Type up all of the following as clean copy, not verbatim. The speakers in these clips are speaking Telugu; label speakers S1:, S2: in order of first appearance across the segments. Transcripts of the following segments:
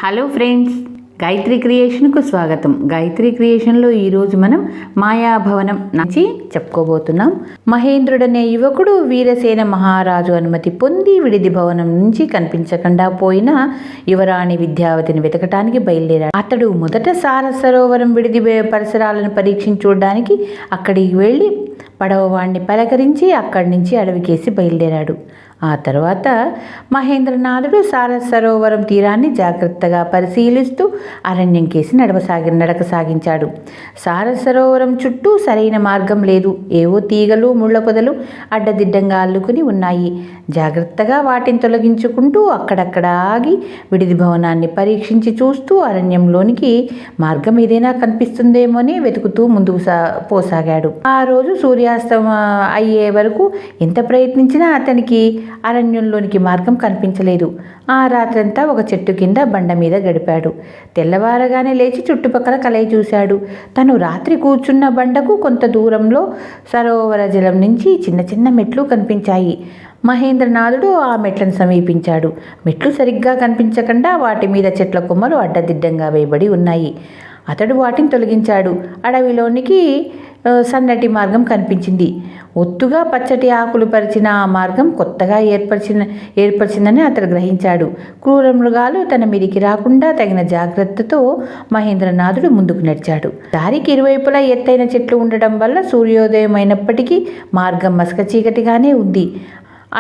S1: హలో ఫ్రెండ్స్, గాయత్రి క్రియేషన్కు స్వాగతం. గాయత్రి క్రియేషన్లో ఈరోజు మనం మాయాభవనం నుంచి చెప్పుకోబోతున్నాం. మహేంద్రుడనే యువకుడు వీరసేన మహారాజు అనుమతి పొంది విడిది భవనం నుంచి కనిపించకుండా పోయిన యువరాణి విద్యావతిని వెతకటానికి బయలుదేరాడు. అతడు మొదట సరోవరం విడిది పరిసరాలను పరీక్షించుకోవడానికి అక్కడికి వెళ్ళి పడవవాణ్ణి పలకరించి అక్కడి నుంచి అడవికేసి బయలుదేరాడు. ఆ తర్వాత మహేంద్రనాథుడు సరోవరం తీరాన్ని జాగ్రత్తగా పరిశీలిస్తూ అరణ్యం కేసి నడక సాగించాడు. సరోవరం చుట్టూ సరైన మార్గం లేదు. ఏవో తీగలు ముళ్ళ పొదలు అడ్డదిడ్డంగా అల్లుకుని ఉన్నాయి. జాగ్రత్తగా వాటిని తొలగించుకుంటూ అక్కడక్కడ ఆగి విడిది భవనాన్ని పరీక్షించి చూస్తూ అరణ్యంలోనికి మార్గం ఏదైనా కనిపిస్తుందేమోని వెతుకుతూ ముందుకు పోసాగాడు. ఆ రోజు సూర్యాస్తం అయ్యే వరకు ఎంత ప్రయత్నించినా అతనికి అరణ్యంలోనికి మార్గం కనిపించలేదు. ఆ రాత్రంతా ఒక చెట్టు కింద బండ మీద గడిపాడు. తెల్లవారగానే లేచి చుట్టుపక్కల కలయి చూశాడు. తను రాత్రి కూర్చున్న బండకు కొంత దూరంలో సరోవర జలం నుంచి చిన్న చిన్న మెట్లు కనిపించాయి. మహేంద్రనాథుడు ఆ మెట్లను సమీపించాడు. మెట్లు సరిగ్గా కనిపించకుండా వాటి మీద చెట్ల కొమ్మలు అడ్డదిడ్డంగా వేయబడి ఉన్నాయి. అతడు వాటిని తొలగించాడు. అడవిలోనికి సన్నటి మార్గం కనిపించింది. ఒత్తుగా పచ్చటి ఆకులు పరిచిన ఆ మార్గం కొత్తగా ఏర్పరిచిందని అతడు గ్రహించాడు. క్రూర మృగాలు తన మీదికి రాకుండా తగిన జాగ్రత్తతో మహేంద్రనాథుడు ముందుకు నడిచాడు. దారికి ఇరువైపులా ఎత్తైన చెట్లు ఉండడం వల్ల సూర్యోదయం అయినప్పటికీ మార్గం మసక చీకటిగానే ఉంది.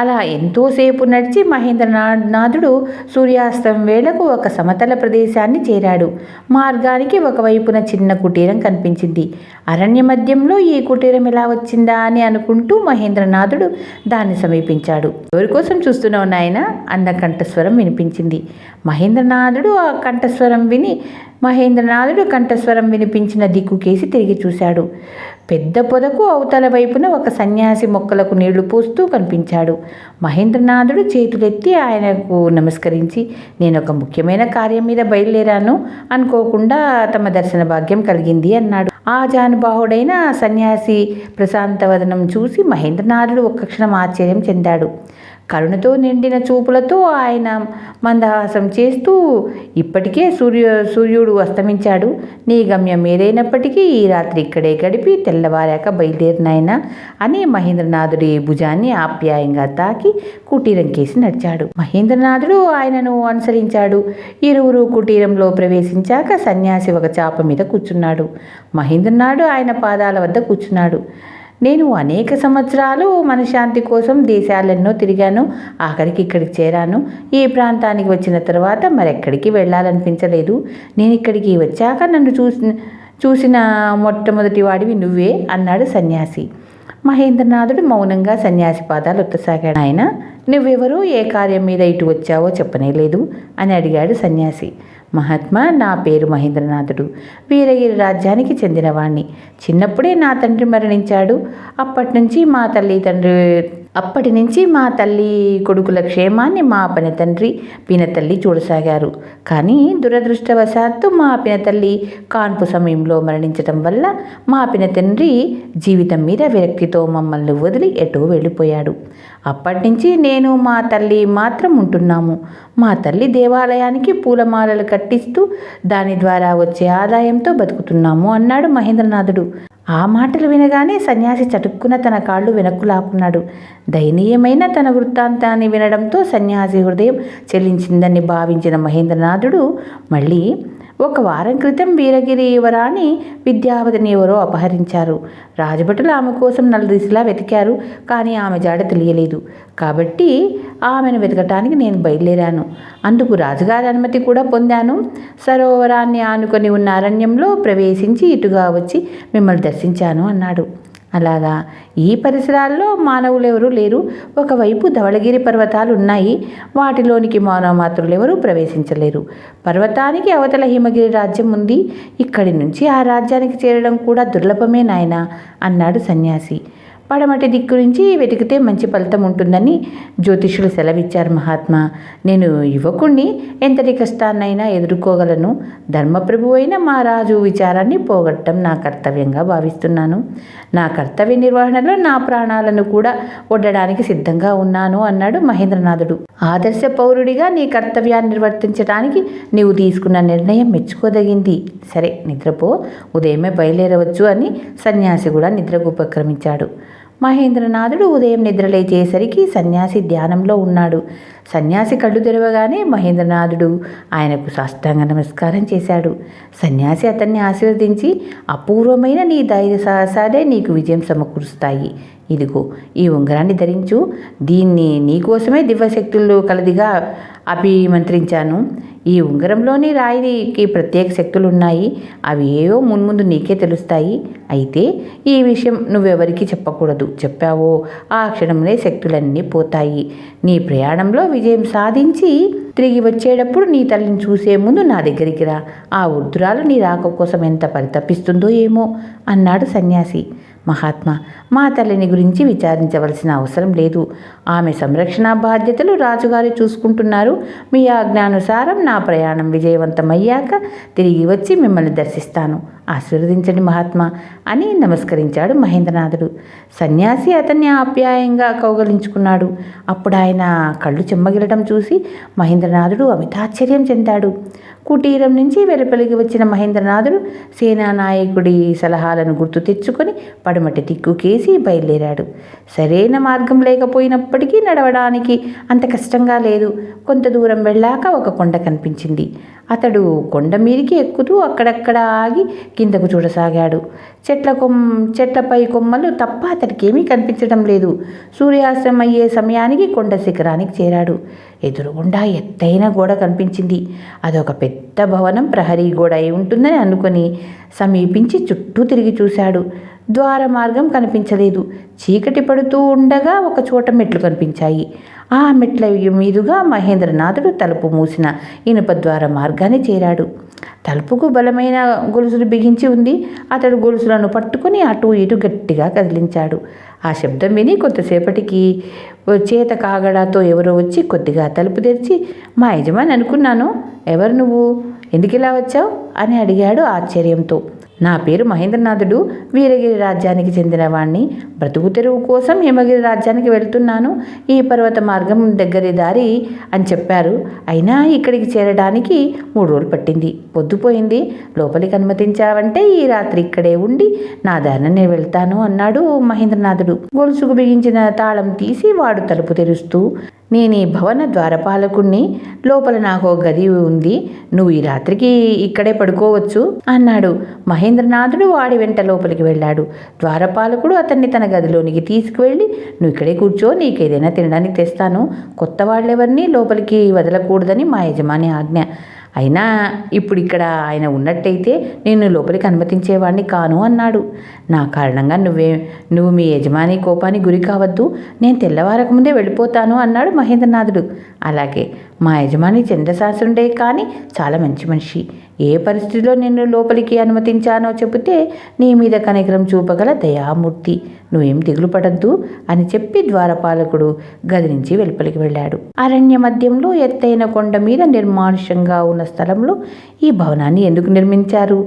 S1: అలా ఎంతోసేపు నడిచి మహేంద్రనాథుడు సూర్యాస్తం వేళకు ఒక సమతల ప్రదేశాన్ని చేరాడు. మార్గానికి ఒకవైపున చిన్న కుటీరం కనిపించింది. అరణ్య మధ్యంలో ఈ కుటీరం ఎలా వచ్చిందా అని అనుకుంటూ మహేంద్రనాథుడు దాన్ని సమీపించాడు. ఎవరి కోసం చూస్తున్నావు నాయన అన్న కంఠస్వరం వినిపించింది. మహేంద్రనాథుడు కంఠస్వరం వినిపించిన దిక్కుకేసి తిరిగి చూశాడు. పెద్ద పొదకు అవతల వైపున ఒక సన్యాసి మొక్కలకు నీళ్లు పోస్తూ కనిపించాడు. మహేంద్రనాథుడు చేతులెత్తి ఆయనకు నమస్కరించి, నేను ఒక ముఖ్యమైన కార్యం మీద బయలుదేరాను, అనుకోకుండా తమ దర్శన భాగ్యం కలిగింది అన్నాడు. ఆ జానుబాహుడైన సన్యాసి ప్రశాంతవదనం చూసి మహేంద్రనాథుడు ఒక్క క్షణం ఆశ్చర్యం చెందాడు. కరుణతో నిండిన చూపులతో ఆయన మందహాసం చేస్తూ, ఇప్పటికే సూర్యుడు అస్తమించాడు. నీ గమ్యం ఏదైనప్పటికీ ఈ రాత్రి ఇక్కడే గడిపి తెల్లవారాక బయలుదేరినాయన అని మహేంద్రనాథుడి భుజాన్ని ఆప్యాయంగా తాకి కుటీరం కేసి నడిచాడు. మహేంద్రనాథుడు ఆయనను అనుసరించాడు. ఇరువురు కుటీరంలో ప్రవేశించాక సన్యాసి ఒక చాప మీద కూర్చున్నాడు. మహేంద్రనాథుడు ఆయన పాదాల వద్ద కూర్చున్నాడు. నేను అనేక సంవత్సరాలు మనశ్శాంతి కోసం దేశాలెన్నో తిరిగాను. ఆఖరికి ఇక్కడికి చేరాను. ఈ ప్రాంతానికి వచ్చిన తర్వాత మరెక్కడికి వెళ్ళాలనిపించలేదు. నేను ఇక్కడికి వచ్చాక నన్ను చూసిన మొట్టమొదటి వాడివి నువ్వే అన్నాడు సన్యాసి. మహేంద్రనాథుడు మౌనంగా సన్యాసి పాదాలు ఒత్తసాగాడు. ఆయన, నువ్వెవరు, ఏ కార్యం మీద ఇటు వచ్చావో చెప్పనేలేదు అని అడిగాడు సన్యాసి. మహాత్మా, నా పేరు మహేంద్రనాథుడు. వీరగిరి రాజ్యానికి చెందినవాణ్ణి. చిన్నప్పుడే నా తండ్రి మరణించాడు. అప్పటి నుంచి మా తల్లి కొడుకుల క్షేమాన్ని మా పినతండ్రి పినతల్లి చూడసాగారు. కానీ దురదృష్టవశాత్తు మా పినతల్లి కాన్పు సమయంలో మరణించటం వల్ల మా పినతండ్రి జీవితం మీద విరక్తితో మమ్మల్ని వదిలి ఎటో వెళ్ళిపోయాడు. అప్పటి నుంచి నేను మా తల్లి మాత్రం ఉంటున్నాము. మా తల్లి దేవాలయానికి పూలమాలలు కట్టిస్తూ దాని ద్వారా వచ్చే ఆదాయంతో బతుకుతున్నాము అన్నాడు మహేంద్రనాథుడు. ఆ మాటలు వినగానే సన్యాసి చటుక్కున తన కాళ్ళు వెనక్కు లాక్కున్నాడు. దయనీయమైన తన వృత్తాంతాన్ని వినడంతో సన్యాసి హృదయం చెల్లించిందని భావించిన మహేంద్రనాథుడు మళ్ళీ, ఒక వారం క్రితం వీరగిరి యువరాణి విద్యావతిని ఎవరో అపహరించారు. రాజభటులు ఆమె కోసం నలుదిశలా వెతికారు. కానీ ఆమె జాడ తెలియలేదు. కాబట్టి ఆమెను వెతకటానికి నేను బయలుదేరాను. అందుకు రాజుగారి అనుమతి కూడా పొందాను. సరోవరాన్ని ఆనుకొని ఉన్న అరణ్యంలో ప్రవేశించి ఇటుగా వచ్చి మిమ్మల్ని దర్శించాను అన్నాడు. అలాగా, ఈ పరిసరాల్లో మానవులెవరూ లేరు. ఒకవైపు ధవళగిరి పర్వతాలు ఉన్నాయి. వాటిలోనికి మానవమాత్రులు ఎవరూ ప్రవేశించలేరు. పర్వతానికి అవతల హిమగిరి రాజ్యం ఉంది. ఇక్కడి నుంచి ఆ రాజ్యానికి చేరడం కూడా దుర్లభమే నాయనా అన్నాడు సన్యాసి. పడమటి దిక్కు నుంచి వెతికితే మంచి ఫలితం ఉంటుందని జ్యోతిష్యులు సెలవిచ్చారు మహాత్మా. నేను యువకుణ్ణి, ఎంతటి కష్టాన్నైనా ఎదుర్కోగలను. ధర్మప్రభు అయిన మా రాజు విచారాన్ని పోగొట్టడం నా కర్తవ్యంగా భావిస్తున్నాను. నా కర్తవ్య నిర్వహణలో నా ప్రాణాలను కూడా ఒడ్డడానికి సిద్ధంగా ఉన్నాను అన్నాడు మహేంద్రనాథుడు. ఆదర్శ పౌరుడిగా నీ కర్తవ్యాన్ని నిర్వర్తించడానికి నీవు తీసుకున్న నిర్ణయం మెచ్చుకోదగింది. సరే, నిద్రపో, ఉదయమే బయలుదేరవచ్చు అని సన్యాసి కూడా నిద్రకు ఉపక్రమించాడు. మహేంద్రనాథుడు ఉదయం నిద్రలేచేసరికి సన్యాసి ధ్యానంలో ఉన్నాడు. సన్యాసి కళ్ళు తెరవగానే మహేంద్రనాథుడు ఆయనకు సాష్టాంగ నమస్కారం చేశాడు. సన్యాసి అతన్ని ఆశీర్వదించి, అపూర్వమైన నీ ధైర్య సాహసాలే నీకు విజయం సమకూరుస్తాయి. ఇదిగో ఈ ఉంగరాన్ని ధరించు. దీన్ని నీకోసమే దివ్యశక్తులు కలదిగా అభిమంత్రించాను. ఈ ఉంగరంలోని రాయికి ప్రత్యేక శక్తులు ఉన్నాయి. అవి ఏవో మున్ముందు నీకే తెలుస్తాయి. అయితే ఈ విషయం నువ్వెవరికి చెప్పకూడదు. చెప్పావో ఆ క్షణంలో శక్తులన్నీ పోతాయి. నీ ప్రయాణంలో విజయం సాధించి తిరిగి వచ్చేటప్పుడు నీ తల్లిని చూసే ముందు నా దగ్గరికి రా. ఆ వృద్ధురాలు నీ రాక కోసం ఎంత పరితపిస్తుందో ఏమో అన్నాడు సన్యాసి. మహాత్మా, మా తల్లిని గురించి విచారించవలసిన అవసరం లేదు. ఆమె సంరక్షణ బాధ్యతలు రాజుగారు చూసుకుంటున్నారు. మీ ఆజ్ఞానుసారం నా ప్రయాణం విజయవంతమయ్యాక తిరిగి వచ్చి మిమ్మల్ని దర్శిస్తాను. ఆశీర్వదించండి మహాత్మా అని నమస్కరించాడు మహేంద్రనాథుడు. సన్యాసి అతన్ని ఆప్యాయంగా కౌగలించుకున్నాడు. అప్పుడు ఆయన కళ్ళు చెమ్మగిలడం చూసి మహేంద్రనాథుడు అమితాశ్చర్యం చెందాడు. కుటీరం నుంచి వెలుపలికి వచ్చిన మహేంద్రనాథుడు సేనానాయకుడి సలహాలను గుర్తు తెచ్చుకొని పడమటి దిక్కుకేసి బయలుదేరాడు. సరైన మార్గం లేకపోయినప్పటికీ నడవడానికి అంత కష్టంగా లేదు. కొంత దూరం వెళ్ళాక ఒక కొండ కనిపించింది. అతడు కొండ మీదికి ఎక్కుతూ అక్కడక్కడ ఆగి కిందకు చూడసాగాడు. చెట్లపై కొమ్మలు తప్ప అతడికి ఏమీ కనిపించడం లేదు. సూర్యాస్తమయం అయ్యే సమయానికి కొండ శిఖరానికి చేరాడు. ఎదురుగుండా ఎత్తైన గోడ కనిపించింది. అదొక పెద్ద భవనం, ప్రహరీ గోడ అయి ఉంటుందని అనుకుని సమీపించి చుట్టూ తిరిగి చూశాడు. ద్వార మార్గం కనిపించలేదు. చీకటి పడుతూ ఉండగా ఒక చోట మెట్లు కనిపించాయి. ఆ మెట్ల మీదుగా మహేంద్రనాథుడు తలుపు మూసిన ఇనుప ద్వార మార్గాన్ని చేరాడు. తలుపుకు బలమైన గొలుసులు బిగించి ఉంది. అతడు గొలుసులను పట్టుకుని అటు ఇటు గట్టిగా కదిలించాడు. ఆ శబ్దం విని కొంతసేపటికి చేత కాగడాతో ఎవరో వచ్చి కొద్దిగా తలుపు తెరిచి, మా యజమాని అనుకున్నాను. ఎవరు నువ్వు? ఎందుకు ఇలా వచ్చావు అని అడిగాడు ఆశ్చర్యంతో. నా పేరు మహేంద్రనాథుడు, వీరగిరి రాజ్యానికి చెందినవాణ్ణి. బ్రతుకు తెరువు కోసం హిమగిరి రాజ్యానికి వెళ్తున్నాను. ఈ పర్వత మార్గం దగ్గరి దారి అని చెప్పారు. అయినా ఇక్కడికి చేరడానికి 3 రోజులు పట్టింది. పొద్దుపోయింది. లోపలికి అనుమతించావంటే ఈ రాత్రి ఇక్కడే ఉండి నా దారిన నేను వెళ్తాను అన్నాడు మహేంద్రనాథుడు. గొలుసుకు బిగించిన తాళం తీసి వాడు తలుపు తెరుస్తూ, నేను ఈ భవన ద్వారపాలకుణ్ణి. లోపల నాకు గది ఉంది. నువ్వు ఈ రాత్రికి ఇక్కడే పడుకోవచ్చు అన్నాడు. మహేంద్రనాథుడు వాడి వెంట లోపలికి వెళ్ళాడు. ద్వారపాలకుడు అతన్ని తన గదిలోనికి తీసుకువెళ్ళి, నువ్వు ఇక్కడే కూర్చో, నీకేదైనా తినడానికి తెస్తాను. కొత్త వాళ్ళెవరిని లోపలికి వదలకూడదని మా యజమాని ఆజ్ఞ. అయినా ఇప్పుడు ఇక్కడ ఆయన ఉన్నట్టయితే నేను లోపలికి అనుమతించేవాడిని కాను అన్నాడు. నా కారణంగా నువ్వు మీ యజమాని కోపానికి గురి కావద్దు. నేను తెల్లవారక ముందే వెళ్ళిపోతాను అన్నాడు మహేంద్రనాథుడు. అలాగే, మా యజమాని చంద్రశాస్త్రుడే కానీ చాలా మంచి మనిషి. ఏ పరిస్థితిలో నిన్ను లోపలికి అనుమతించానో చెబితే నీ మీద కనికరం చూపగల దయామూర్తి. నువ్వేం దిగులు పడద్దు అని చెప్పి ద్వారపాలకుడు గది నుంచి వెలుపలికి వెళ్ళాడు. అరణ్య మధ్యంలో ఎత్తైన కొండ మీద నిర్మానుష్యంగా ఉన్న స్థలంలో ఈ భవనాన్ని ఎందుకు నిర్మించారు?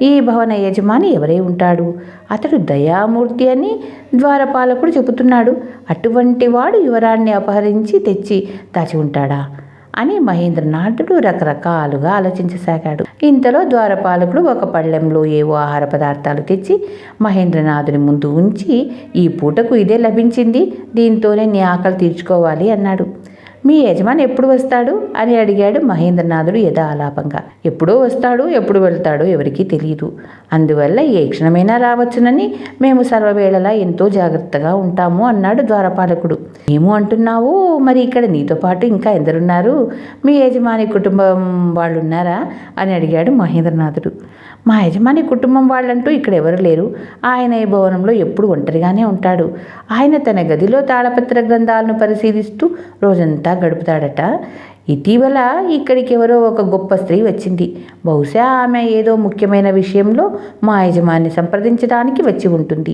S1: ఈ భవన యజమాని ఎవరై ఉంటాడు? అతడు దయామూర్తి అని ద్వారపాలకుడు చెబుతున్నాడు. అటువంటి వాడు యువరాన్ని అపహరించి తెచ్చి దాచి ఉంటాడా అని మహేంద్రనాథుడు రకరకాలుగా ఆలోచించసాగాడు. ఇంతలో ద్వారపాలకుడు ఒక పళ్ళెంలో ఏవో ఆహార పదార్థాలు తెచ్చి మహేంద్రనాథుని ముందు ఉంచి, ఈ పూటకు ఇదే లభించింది, దీంతోనే నీ ఆకలి తీర్చుకోవాలి అన్నాడు. మీ యజమాని ఎప్పుడు వస్తాడు అని అడిగాడు మహేంద్రనాథుడు యథాలాపంగా. ఎప్పుడో వస్తాడు, ఎప్పుడు వెళ్తాడో ఎవరికీ తెలియదు. అందువల్ల ఏ క్షణమైనా రావచ్చునని మేము సర్వవేళలా ఎంతో జాగ్రత్తగా ఉంటాము అన్నాడు ద్వారపాలకుడు. ఏమో అంటున్నావు, మరి ఇక్కడ నీతో పాటు ఇంకా ఎందరున్నారు? మీ యజమాని కుటుంబం వాళ్ళు ఉన్నారా అని అడిగాడు మహేంద్రనాథుడు. మా యజమాని కుటుంబం వాళ్ళంటూ ఇక్కడ ఎవరు లేరు. ఆయన ఈ భవనంలో ఎప్పుడు ఒంటరిగానే ఉంటాడు. ఆయన తన గదిలో తాళపత్ర గ్రంథాలను పరిశీలిస్తూ రోజంతా గడుపుతాడట. ఇటీవల ఇక్కడికి ఎవరో ఒక గొప్ప స్త్రీ వచ్చింది. బహుశా ఆమె ఏదో ముఖ్యమైన విషయంలో మా యజమాన్ని సంప్రదించడానికి వచ్చి ఉంటుంది.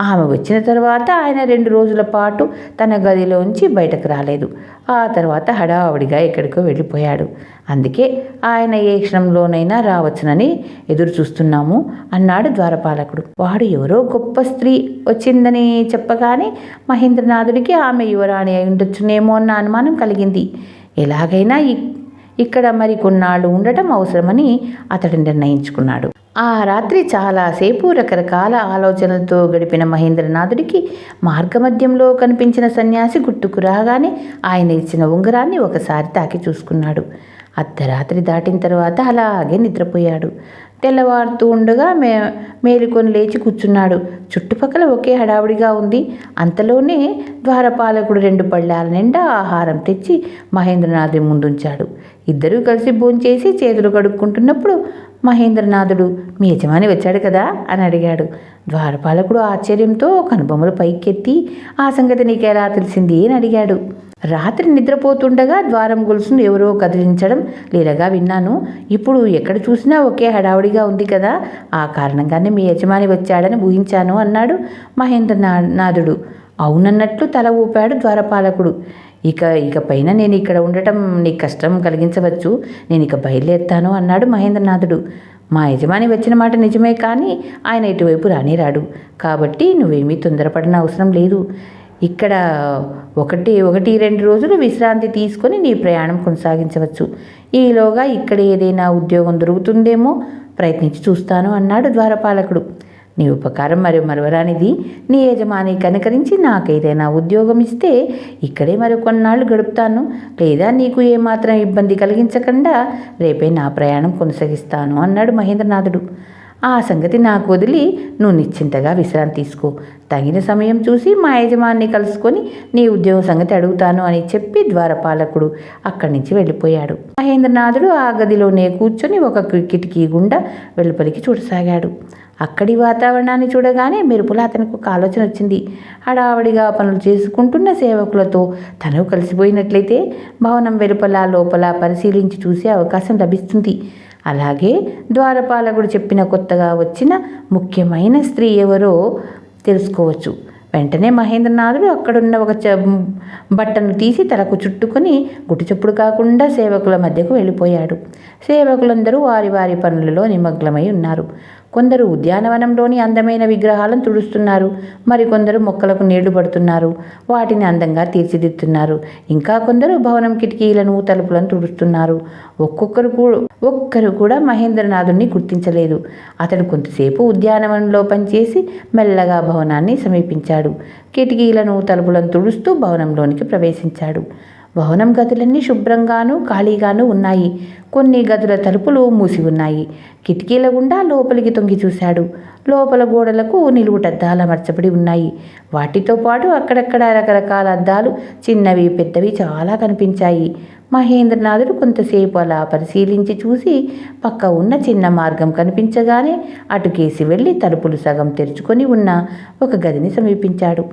S1: ఆమె వచ్చిన తర్వాత ఆయన 2 రోజుల పాటు తన గదిలోంచి బయటకు రాలేదు. ఆ తర్వాత హడావుడిగా ఎక్కడికో వెళ్ళిపోయాడు. అందుకే ఆయన ఏ క్షణంలోనైనా రావచ్చునని ఎదురు చూస్తున్నాము అన్నాడు ద్వారపాలకుడు. వాడు ఎవరో గొప్ప స్త్రీ వచ్చిందని చెప్పగానే మహేంద్రనాథుడికి ఆమె యువరాణి అయి ఉండొచ్చునేమో అన్న అనుమానం కలిగింది. ఎలాగైనా ఇక్కడ మరి కొన్నాళ్ళు ఉండటం అవసరమని అతడు నిర్ణయించుకున్నాడు. ఆ రాత్రి చాలాసేపు రకరకాల ఆలోచనలతో గడిపిన మహేంద్రనాథుడికి మార్గమధ్యంలో కనిపించిన సన్యాసి గుర్తుకు రాగానే ఆయన ఇచ్చిన ఉంగరాన్ని ఒకసారి తాకి చూసుకున్నాడు. అర్ధరాత్రి దాటిన తర్వాత అలాగే నిద్రపోయాడు. తెల్లవారుతూ ఉండగా మేలుకొని లేచి కూర్చున్నాడు. చుట్టుపక్కల ఒకే హడావుడిగా ఉంది. అంతలోనే ద్వారపాలకుడు 2 పళ్ళాల నిండా ఆహారం తెచ్చి మహేంద్రనాథుడి ముందుంచాడు. ఇద్దరూ కలిసి భోంచేసి చేతులు కడుక్కుంటున్నప్పుడు మహేంద్రనాథుడు, మీ యజమాని వచ్చాడు కదా అని అడిగాడు. ద్వారపాలకుడు ఆశ్చర్యంతో కనుబొమ్మలు పైకెత్తి, ఆ సంగతి నీకెలా తెలిసింది అని అడిగాడు. రాత్రి నిద్రపోతుండగా ద్వారం గొలుసును ఎవరో కదిలించడం లీలగా విన్నాను. ఇప్పుడు ఎక్కడ చూసినా ఒకే హడావుడిగా ఉంది కదా, ఆ కారణంగానే మీ యజమాని వచ్చాడని ఊహించాను అన్నాడు మహేంద్రనాథుడు. అవునన్నట్లు తల ఊపాడు ద్వారపాలకుడు. ఇక పైన నేను ఇక్కడ ఉండటం నీకు కష్టం కలిగించవచ్చు, నేను ఇక బయలుదేరుతాను అన్నాడు మహేంద్రనాథుడు. మా యజమాని వచ్చిన మాట నిజమే, కానీ ఆయన ఇటువైపు రానేరాడు. కాబట్టి నువ్వేమీ తొందరపడిన అవసరం లేదు. ఇక్కడ 1-2 రోజులు విశ్రాంతి తీసుకొని నీ ప్రయాణం కొనసాగించవచ్చు. ఈలోగా ఇక్కడ ఏదైనా ఉద్యోగం దొరుకుతుందేమో ప్రయత్నించి చూస్తాను అన్నాడు ద్వారపాలకుడు. నీ ఉపకారం మరువరానిది. నీ యజమాని కనుకరించి నాకేదైనా ఉద్యోగం ఇస్తే ఇక్కడే కొన్నాళ్ళు గడుపుతాను. లేదా నీకు ఏమాత్రం ఇబ్బంది కలిగించకుండా రేపే నా ప్రయాణం కొనసాగిస్తాను అన్నాడు మహేంద్రనాథుడు. ఆ సంగతి నాకు వదిలి నువ్వు నిశ్చింతగా విశ్రాంతి తీసుకో. తగిన సమయం చూసి మా యజమాన్ని కలుసుకొని నీ ఉద్యోగం సంగతి అడుగుతాను అని చెప్పి ద్వారపాలకుడు అక్కడి నుంచి వెళ్ళిపోయాడు. మహేంద్రనాథుడు ఆ గదిలోనే కూర్చొని ఒక కిటికీ గుండా వెలుపలికి చూడసాగాడు. అక్కడి వాతావరణాన్ని చూడగానే మెరుపులా అతనికి ఒక ఆలోచన వచ్చింది. హడావడిగా పనులు చేసుకుంటున్న సేవకులతో తను కలిసిపోయినట్లయితే భవనం వెలుపల లోపల పరిశీలించి చూసే అవకాశం లభిస్తుంది. అలాగే ద్వారపాలకుడు చెప్పిన కొత్తగా వచ్చిన ముఖ్యమైన స్త్రీ ఎవరో తెలుసుకోవచ్చు. వెంటనే మహేంద్రనాథుడు అక్కడున్న ఒక బట్టను తీసి తలకు చుట్టుకొని గుట్టుచప్పుడు కాకుండా సేవకుల మధ్యకు వెళ్ళిపోయాడు. సేవకులందరూ వారి వారి పనులలో నిమగ్నమై ఉన్నారు. కొందరు ఉద్యానవనంలోని అందమైన విగ్రహాలను తుడుస్తున్నారు. మరికొందరు మొక్కలకు నీళ్లు పడుతున్నారు, వాటిని అందంగా తీర్చిదిద్దుతున్నారు. ఇంకా కొందరు భవనం కిటికీలను తలుపులను తుడుస్తున్నారు. ఒక్కరు కూడా మహేంద్రనాథుడిని గుర్తించలేదు. అతడు కొంతసేపు ఉద్యానవనంలో పనిచేసి మెల్లగా భవనాన్ని సమీపించాడు. కిటికీలను తలుపులను తుడుస్తూ భవనంలోనికి ప్రవేశించాడు. భవనం గదులన్నీ శుభ్రంగాను ఖాళీగాను ఉన్నాయి. కొన్ని గదుల తలుపులు మూసి ఉన్నాయి. కిటికీల గుండా లోపలికి తొంగి చూశాడు. లోపల గోడలకు నిలువుటద్దాలు అమర్చబడి ఉన్నాయి. వాటితో పాటు అక్కడక్కడ రకరకాల అద్దాలు, చిన్నవి పెద్దవి చాలా కనిపించాయి. మహేంద్రనాథుడు కొంతసేపు అలా పరిశీలించి చూసి పక్క ఉన్న చిన్న మార్గం కనిపించగానే అటుకేసి వెళ్ళి తలుపులు సగం తెరుచుకొని ఉన్న ఒక గదిని సమీపించాడు.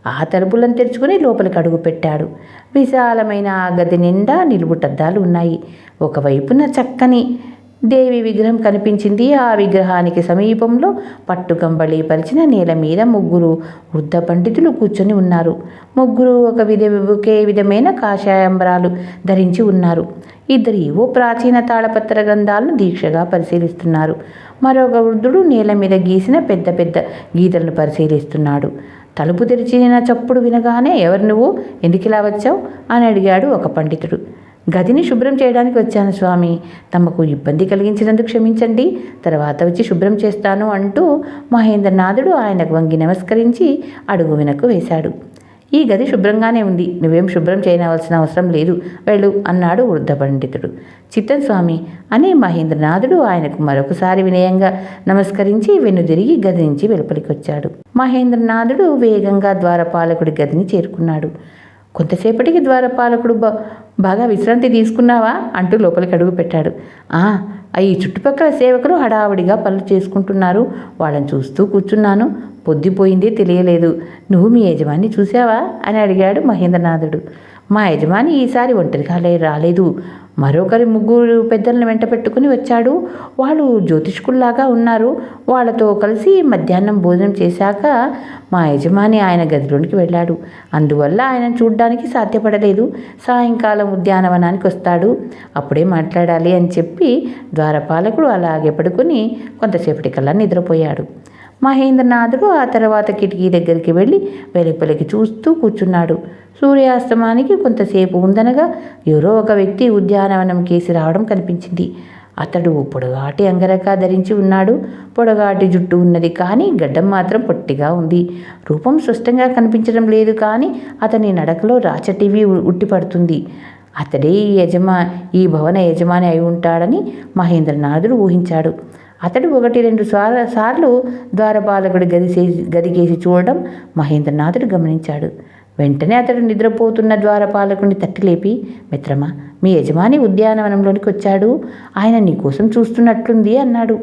S1: ఆ తలుపులను తెరుచుకుని లోపలికి అడుగు పెట్టాడు. విశాలమైన ఆ గది నిండా నిలువుటద్దాలు ఉన్నాయి. ఒకవైపున చక్కని దేవి విగ్రహం కనిపించింది. ఆ విగ్రహానికి సమీపంలో పట్టుకంబళి పరిచిన నేల మీద 3 వృద్ధ పండితులు కూర్చొని ఉన్నారు. ముగ్గురు ఒకే విధమైన కాషాయంబరాలు ధరించి ఉన్నారు. ఇద్దరు ఏవో ప్రాచీన తాళపత్ర గ్రంథాలను దీక్షగా పరిశీలిస్తున్నారు. మరొక వృద్ధుడు నేల మీద గీసిన పెద్ద పెద్ద గీతలను పరిశీలిస్తున్నాడు. తలుపు తెరిచిన చప్పుడు వినగానే, ఎవరు నువ్వు, ఎందుకు ఇలా వచ్చావు అని అడిగాడు ఒక పండితుడు. గదిని శుభ్రం చేయడానికి వచ్చాను స్వామి, తమకు ఇబ్బంది కలిగించినందుకు క్షమించండి, తర్వాత వచ్చి శుభ్రం చేస్తాను అంటూ మహేంద్రనాథుడు ఆయనకు వంగి నమస్కరించి అడుగు వెనక్కు వేశాడు. ఈ గది శుభ్రంగానే ఉంది, నువ్వేం శుభ్రం చేయవలసిన అవసరం లేదు, వెళ్ళు అన్నాడు వృద్ధ పండితుడు. చిత్తం స్వామి అని మహేంద్రనాథుడు ఆయనకు మరొకసారి వినయంగా నమస్కరించి వెన్నుదిరిగి గది నుంచి వెలుపలికి వచ్చాడు. మహేంద్రనాథుడు వేగంగా ద్వారపాలకుడి గదిని చేరుకున్నాడు. కొంతసేపటికి ద్వారపాలకుడు బాగా విశ్రాంతి తీసుకున్నావా అంటూ లోపలికి అడుగు పెట్టాడు. ఈ చుట్టుపక్కల సేవకులు హడావుడిగా పనులు చేసుకుంటున్నారు, వాళ్ళని చూస్తూ కూర్చున్నాను, పొద్దుపోయిందే తెలియలేదు. నువ్వు మీ యజమాన్ని చూసావా అని అడిగాడు మహేంద్రనాథుడు. మా యజమాని ఈసారి ఒంటరిగా రాలేదు, మరొకరి ముగ్గురు పెద్దలను వెంట పెట్టుకుని వచ్చాడు. వాళ్ళు జ్యోతిష్కుల్లాగా ఉన్నారు. వాళ్ళతో కలిసి మధ్యాహ్నం భోజనం చేశాక మా యజమాని ఆయన గదిలోనికి వెళ్ళాడు. అందువల్ల ఆయన చూడ్డానికి సాధ్యపడలేదు. సాయంకాలం ఉద్యానవనానికి వస్తాడు, అప్పుడే మాట్లాడాలి అని చెప్పి ద్వారపాలకుడు అలాగే పడుకుని కొంతసేపటికల్లా నిద్రపోయాడు. మహేంద్రనాథుడు ఆ తర్వాత కిటికీ దగ్గరికి వెళ్ళి వెలుపలికి చూస్తూ కూర్చున్నాడు. సూర్యాస్తమానికి కొంతసేపు ఉందనగా ఎవరో ఒక వ్యక్తి ఉద్యానవనం కేసి రావడం కనిపించింది. అతడు పొడగాటి అంగరక ధరించి ఉన్నాడు. పొడగాటి జుట్టు ఉన్నది, కానీ గడ్డం మాత్రం పొట్టిగా ఉంది. రూపం స్పష్టంగా కనిపించడం లేదు, కానీ అతని నడకలో రాచటివి ఉట్టిపడుతుంది. అతడే ఈ భవన యజమాని అయి ఉంటాడని మహేంద్రనాథుడు ఊహించాడు. అతడు 1-2 సార్లు ద్వారపాలకుడి గదికేసి చూడడం మహేంద్రనాథుడు గమనించాడు. వెంటనే అతడు నిద్రపోతున్న ద్వారపాలకుడిని తట్టి లేపి, మిత్రమా, మీ యజమాని ఉద్యానవనంలోనికి వచ్చాడు, ఆయన నీకోసం చూస్తున్నట్లుంది అన్నాడు.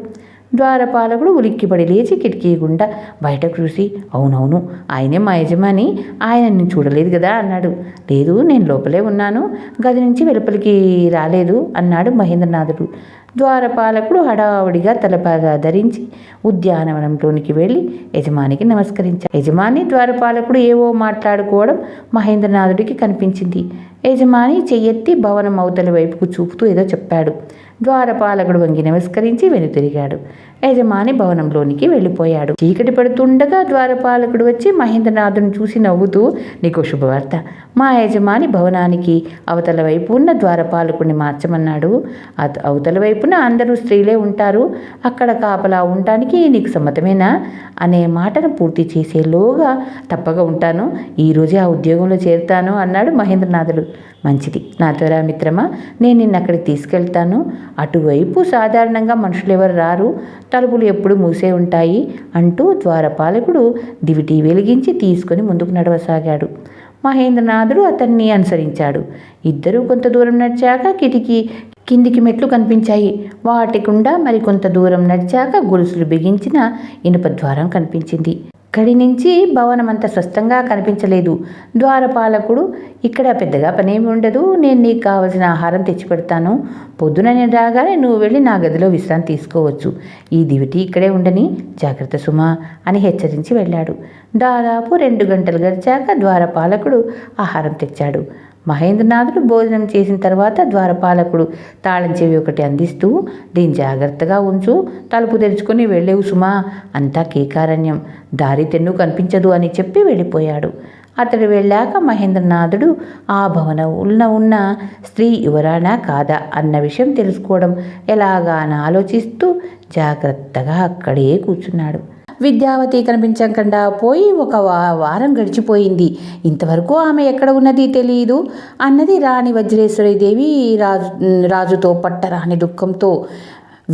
S1: ద్వారపాలకుడు ఉలిక్కిపడి లేచి కిటికీ గుండా బయటకు చూసి, అవునవును, ఆయనే మా యజమాని, ఆయన నేను చూడలేదు కదా అన్నాడు. లేదు, నేను లోపలే ఉన్నాను, గది నుంచి వెలుపలికి రాలేదు అన్నాడు మహేంద్రనాథుడు. ద్వారపాలకుడు హడావుడిగా తలపాగా ధరించి ఉద్యానవనంలోనికి వెళ్ళి యజమానికి నమస్కరించాడు. యజమాని ద్వారపాలకుడు ఏవో మాట్లాడుకోవడం మహేంద్రనాథుడికి కనిపించింది. యజమాని చెయ్యెత్తి భవనం అవతలి వైపుకు చూపుతూ ఏదో చెప్పాడు. ద్వారపాలకుడు వంగి నమస్కరించి వెనుతిరిగాడు. యజమాని భవనంలోనికి వెళ్ళిపోయాడు. చీకటి పడుతుండగా ద్వారపాలకుడు వచ్చి మహేంద్రనాథుని చూసి నవ్వుతూ, నీకు శుభవార్త, మా యజమాని భవనానికి అవతల వైపు ఉన్న ద్వారపాలకుడిని మార్చమన్నాడు. అవతల వైపున అందరూ స్త్రీలే ఉంటారు, అక్కడ కాపలా ఉండటానికి నీకు సమ్మతమేనా అనే మాటను పూర్తి చేసేలోగా తప్పగా ఉంటాను, ఈరోజే ఆ ఉద్యోగంలో చేరుతాను అన్నాడు మహేంద్రనాథుడు. మంచిది, నాతో రా మిత్రమా, నేను నిన్ను అక్కడికి తీసుకెళ్తాను. అటువైపు సాధారణంగా మనుషులు ఎవరు రారు, తలుపులు ఎప్పుడు మూసే ఉంటాయి అంటూ ద్వారపాలకుడు దివిటీ వెలిగించి తీసుకుని ముందుకు నడవసాగాడు. మహేంద్రనాథుడు అతన్ని అనుసరించాడు. ఇద్దరూ కొంత దూరం నడిచాక కిందికి మెట్లు కనిపించాయి. వాటి గుండా మరికొంత దూరం నడిచాక గొలుసులు బిగించిన ఇనుప ద్వారం కనిపించింది. అక్కడి నుంచి భవనం అంత స్పష్టంగా కనిపించలేదు. ద్వారపాలకుడు, ఇక్కడ పెద్దగా పనేమి ఉండదు, నేను నీకు కావలసిన ఆహారం తెచ్చిపెడతాను, పొద్దున నేను రాగానే నువ్వు వెళ్ళి నా గదిలో విశ్రాంతి తీసుకోవచ్చు, ఈ దివిటి ఇక్కడే ఉండని, జాగ్రత్త సుమా అని హెచ్చరించి వెళ్ళాడు. దాదాపు 2 గంటలు గడిచాక ద్వారపాలకుడు ఆహారం తెచ్చాడు. మహేంద్రనాథుడు భోజనం చేసిన తర్వాత ద్వారపాలకుడు తాళం చెవి ఒకటి అందిస్తూ, దీన్ని జాగ్రత్తగా ఉంచు, తలుపు తెరుచుకొని వెళ్ళేవు సుమా, అంతా కీకారణ్యం, దారి తెన్ను కనిపించదు అని చెప్పి వెళ్ళిపోయాడు. అతడు వెళ్ళాక మహేంద్రనాథుడు ఆ భవనంలో ఉన్న స్త్రీ యువరానా కాదా అన్న విషయం తెలుసుకోవడం ఎలాగా అని ఆలోచిస్తూ జాగ్రత్తగా అక్కడే కూర్చున్నాడు. విద్యావతి కనిపించకుండా పోయి 1 వారం గడిచిపోయింది. ఇంతవరకు ఆమె ఎక్కడ ఉన్నది తెలియదు అన్నది రాణి వజ్రేశ్వరీదేవి రాజుతో పట్టరాని దుఃఖంతో.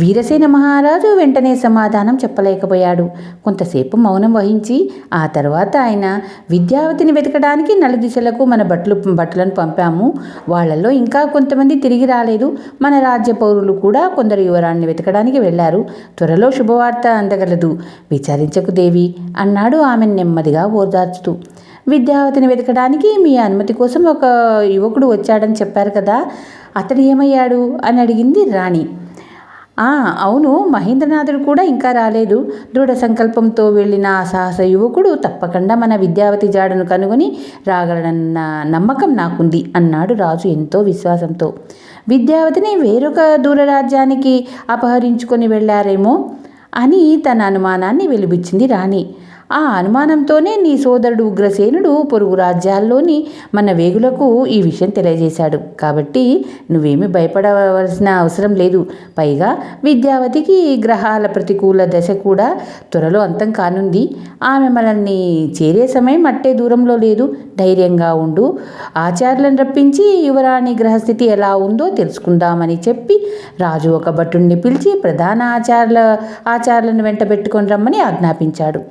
S1: వీరసేన మహారాజు వెంటనే సమాధానం చెప్పలేకపోయాడు. కొంతసేపు మౌనం వహించి ఆ తర్వాత ఆయన, విద్యావతిని వెతకడానికి నలుదిశలకు మన భటులను పంపాము, వాళ్ళల్లో ఇంకా కొంతమంది తిరిగి రాలేదు, మన రాజ్య పౌరులు కూడా కొందరు యువరాన్ని వెతకడానికి వెళ్ళారు, త్వరలో శుభవార్త అందగలదు, విచారించకు దేవి అన్నాడు ఆమెను నెమ్మదిగా ఓదార్చుతూ. విద్యావతిని వెతకడానికి మీ అనుమతి కోసం ఒక యువకుడు వచ్చాడని చెప్పారు కదా, అతడు ఏమయ్యాడు అని అడిగింది రాణి. అవును, మహేంద్రనాథుడు కూడా ఇంకా రాలేదు, దృఢ సంకల్పంతో వెళ్ళిన ఆ సాహస యువకుడు తప్పకుండా మన విద్యావతి జాడను కనుగొని రాగలడన్న నమ్మకం నాకుంది అన్నాడు రాజు ఎంతో విశ్వాసంతో. విద్యావతిని వేరొక దూరరాజ్యానికి అపహరించుకొని వెళ్ళారేమో అని తన అనుమానాన్ని వెలిబుచ్చింది రాణి. ఆ అనుమానంతోనే నీ సోదరుడు ఉగ్రసేనుడు పొరుగు రాజ్యాల్లోని మన వేగులకు ఈ విషయం తెలియజేశాడు, కాబట్టి నువ్వేమీ భయపడవలసిన అవసరం లేదు. పైగా విద్యావతికి గ్రహాల ప్రతికూల దశ కూడా త్వరలో అంతం కానుంది, ఆమె మనల్ని చేరే సమయం అట్టే దూరంలో లేదు, ధైర్యంగా ఉండు, ఆచార్యులను రప్పించి యువరాణి గ్రహస్థితి ఎలా ఉందో తెలుసుకుందామని చెప్పి రాజు ఒక భటుణ్ణి పిలిచి ప్రధాన ఆచార్యులను వెంట పెట్టుకొని రమ్మని ఆజ్ఞాపించాడు.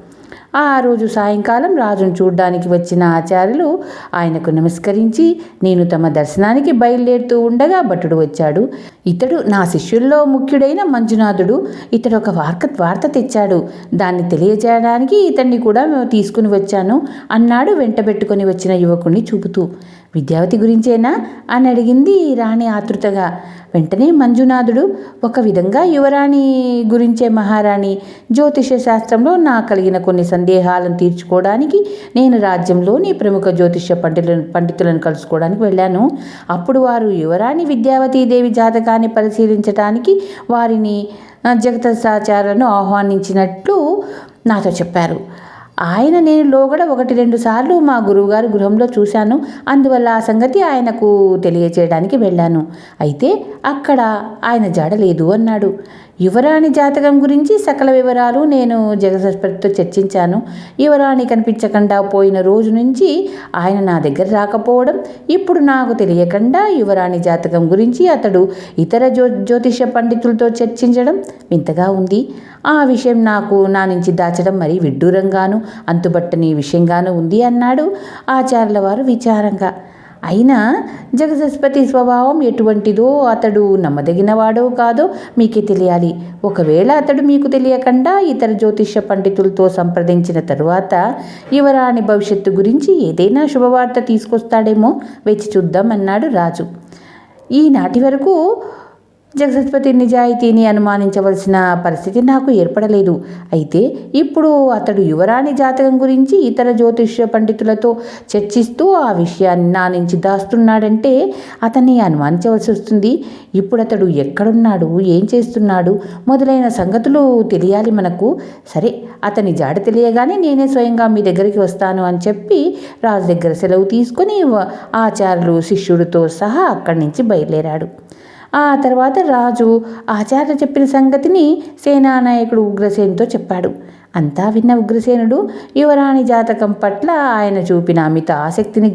S1: ఆ రోజు సాయంకాలం రాజును చూడ్డానికి వచ్చిన ఆచార్యులు ఆయనకు నమస్కరించి, నేను తమ దర్శనానికి బయలుదేరుతూ ఉండగా భటుడు వచ్చాడు, ఇతడు నా శిష్యుల్లో ముఖ్యుడైన మంజునాథుడు, ఇతడు ఒక వార్త తెచ్చాడు, దాన్ని తెలియజేయడానికి ఇతన్ని కూడా తీసుకుని వచ్చాను అన్నాడు వెంటబెట్టుకొని వచ్చిన యువకుణ్ణి చూపుతూ. విద్యావతి గురించేనా అని అడిగింది రాణి ఆతృతగా. వెంటనే మంజునాథుడు, ఒక విధంగా యువరాణి గురించే మహారాణి. జ్యోతిష శాస్త్రంలో నాకు కలిగిన కొన్ని సందేహాలను తీర్చుకోవడానికి నేను రాజ్యంలోని ప్రముఖ జ్యోతిష పండితులను కలుసుకోవడానికి వెళ్ళాను. అప్పుడు వారు యువరాణి విద్యావతీదేవి జాతకాన్ని పరిశీలించడానికి వారిని జగతసాచార్యులను ఆహ్వానించినట్లు నాతో చెప్పారు. ఆయన నేను లోగడ 1-2 సార్లు మా గురువుగారి గృహంలో చూశాను. అందువల్ల ఆ సంగతి ఆయనకు తెలియచేయడానికి వెళ్ళాను. అయితే అక్కడ ఆయన జాడలేదు అన్నాడు. యువరాణి జాతకం గురించి సకల వివరాలు నేను జగదస్పతితో చర్చించాను. యువరాణి కనిపించకుండా పోయిన రోజు నుంచి ఆయన నా దగ్గర రాకపోవడం, ఇప్పుడు నాకు తెలియకుండా యువరాణి జాతకం గురించి అతడు ఇతర జ్యోతిష పండితులతో చర్చించడం వింతగా ఉంది. ఆ విషయం నా నుంచి దాచడం మరీ విడ్డూరంగాను అంతుబట్టని విషయంగాను ఉంది అన్నాడు ఆచార్యుల వారు విచారంగా. అయినా జగదస్పతి స్వభావం ఎటువంటిదో, అతడు నమ్మదగినవాడో కాదో మీకే తెలియాలి. ఒకవేళ అతడు మీకు తెలియకుండా ఇతర జ్యోతిష పండితులతో సంప్రదించిన తరువాత యువరాణి భవిష్యత్తు గురించి ఏదైనా శుభవార్త తీసుకొస్తాడేమో వేచి చూద్దాం అన్నాడు రాజు. ఈనాటి వరకు జగదస్పతి నిజాయితీని అనుమానించవలసిన పరిస్థితి నాకు ఏర్పడలేదు. అయితే ఇప్పుడు అతడు యువరాణి జాతకం గురించి ఇతర జ్యోతిష్య పండితులతో చర్చిస్తూ ఆ విషయాన్ని నా నుంచి దాస్తున్నాడంటే అతన్ని అనుమానించవలసి వస్తుంది. ఇప్పుడు అతడు ఎక్కడున్నాడు, ఏం చేస్తున్నాడు మొదలైన సంగతులు తెలియాలి మనకు. సరే, అతని జాడ తెలియగానే నేనే స్వయంగా మీ దగ్గరికి వస్తాను అని చెప్పి రాజు దగ్గర సెలవు తీసుకొని ఆచార్యులు శిష్యుడితో సహా అక్కడి నుంచి బయలుదేరాడు. ఆ తర్వాత రాజు ఆచార్య చెప్పిన సంగతిని సేనానాయకుడు ఉగ్రసేనుతో చెప్పాడు. అంతా విన్న ఉగ్రసేనుడు యువరాణి జాతకం పట్ల ఆయన చూపిన అమిత ఆసక్తిని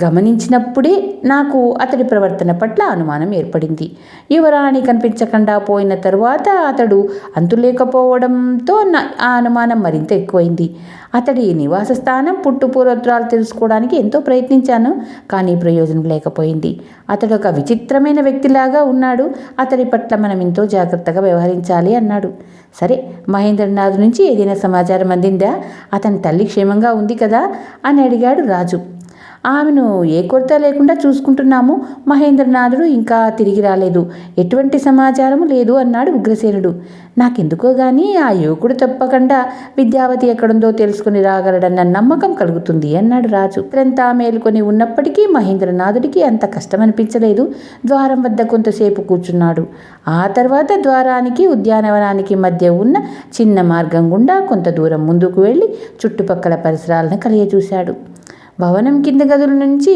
S1: గమనించినప్పుడే నాకు అతడి ప్రవర్తన పట్ల అనుమానం ఏర్పడింది. యువరాణి కనిపించకుండా పోయిన తరువాత అతడు అంతులేకపోవడంతో ఆ అనుమానం మరింత ఎక్కువైంది. అతడి నివాస స్థానం, పుట్టుపూర్వోత్తరాలు తెలుసుకోవడానికి ఎంతో ప్రయత్నించాను, కానీ ప్రయోజనం లేకపోయింది. అతడు ఒక విచిత్రమైన వ్యక్తిలాగా ఉన్నాడు. అతడి పట్ల మనం ఎంతో జాగ్రత్తగా వ్యవహరించాలి అన్నాడు. సరే, మహేంద్రనాథ్ నుంచి ఏదైనా సమాచారం అందిందా? అతని తల్లి క్షేమంగా ఉంది కదా అని అడిగాడు రాజు. ఆమెను ఏ కొరత లేకుండా చూసుకుంటున్నాము. మహేంద్రనాథుడు ఇంకా తిరిగి రాలేదు. ఎటువంటి సమాచారము లేదు అన్నాడు ఉగ్రసేనుడు. నాకెందుకో గానీ ఆ యువకుడు తప్పకుండా విద్యావతి ఎక్కడుందో తెలుసుకుని రాగలడన్న నమ్మకం కలుగుతుంది అన్నాడు రాజు. ఇతరంతా మేలుకొని ఉన్నప్పటికీ మహేంద్రనాథుడికి అంత కష్టం అనిపించలేదు. ద్వారం వద్ద కొంతసేపు కూర్చున్నాడు. ఆ తర్వాత ద్వారానికి ఉద్యానవనానికి మధ్య ఉన్న చిన్న మార్గం గుండా కొంత దూరం ముందుకు వెళ్ళి చుట్టుపక్కల పరిసరాలను కలియచూశాడు. భవనం కింద గదుల నుంచి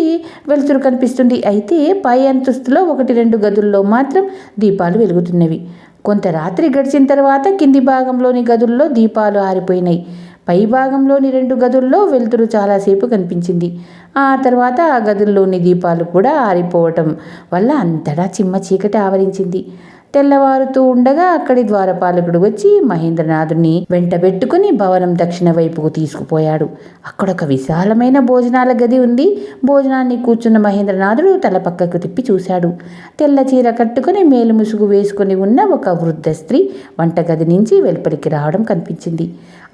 S1: వెలుతురు కనిపిస్తుంది. అయితే పై అంతస్తులో 1-2 గదుల్లో మాత్రం దీపాలు వెలుగుతున్నవి. కొంత రాత్రి గడిచిన తర్వాత కింది భాగంలోని గదుల్లో దీపాలు ఆరిపోయినాయి. పై భాగంలోని 2 గదుల్లో వెలుతురు చాలాసేపు కనిపించింది. ఆ తర్వాత ఆ గదుల్లోని దీపాలు కూడా ఆరిపోవటం వల్ల అంతటా చిమ్మ చీకటి ఆవరించింది. తెల్లవారుతూ ఉండగా అక్కడి ద్వారపాలకుడు వచ్చి మహేంద్రనాథుని వెంటబెట్టుకుని భవనం దక్షిణ వైపుకు తీసుకుపోయాడు. అక్కడొక విశాలమైన భోజనాల గది ఉంది. భోజనాన్ని కూర్చున్న మహేంద్రనాథుడు తల పక్కకు తిప్పి చూశాడు. తెల్ల చీర కట్టుకుని మేలు ముసుగు వేసుకుని ఉన్న ఒక వృద్ధ స్త్రీ వంటగది నుంచి వెలుపలికి రావడం కనిపించింది.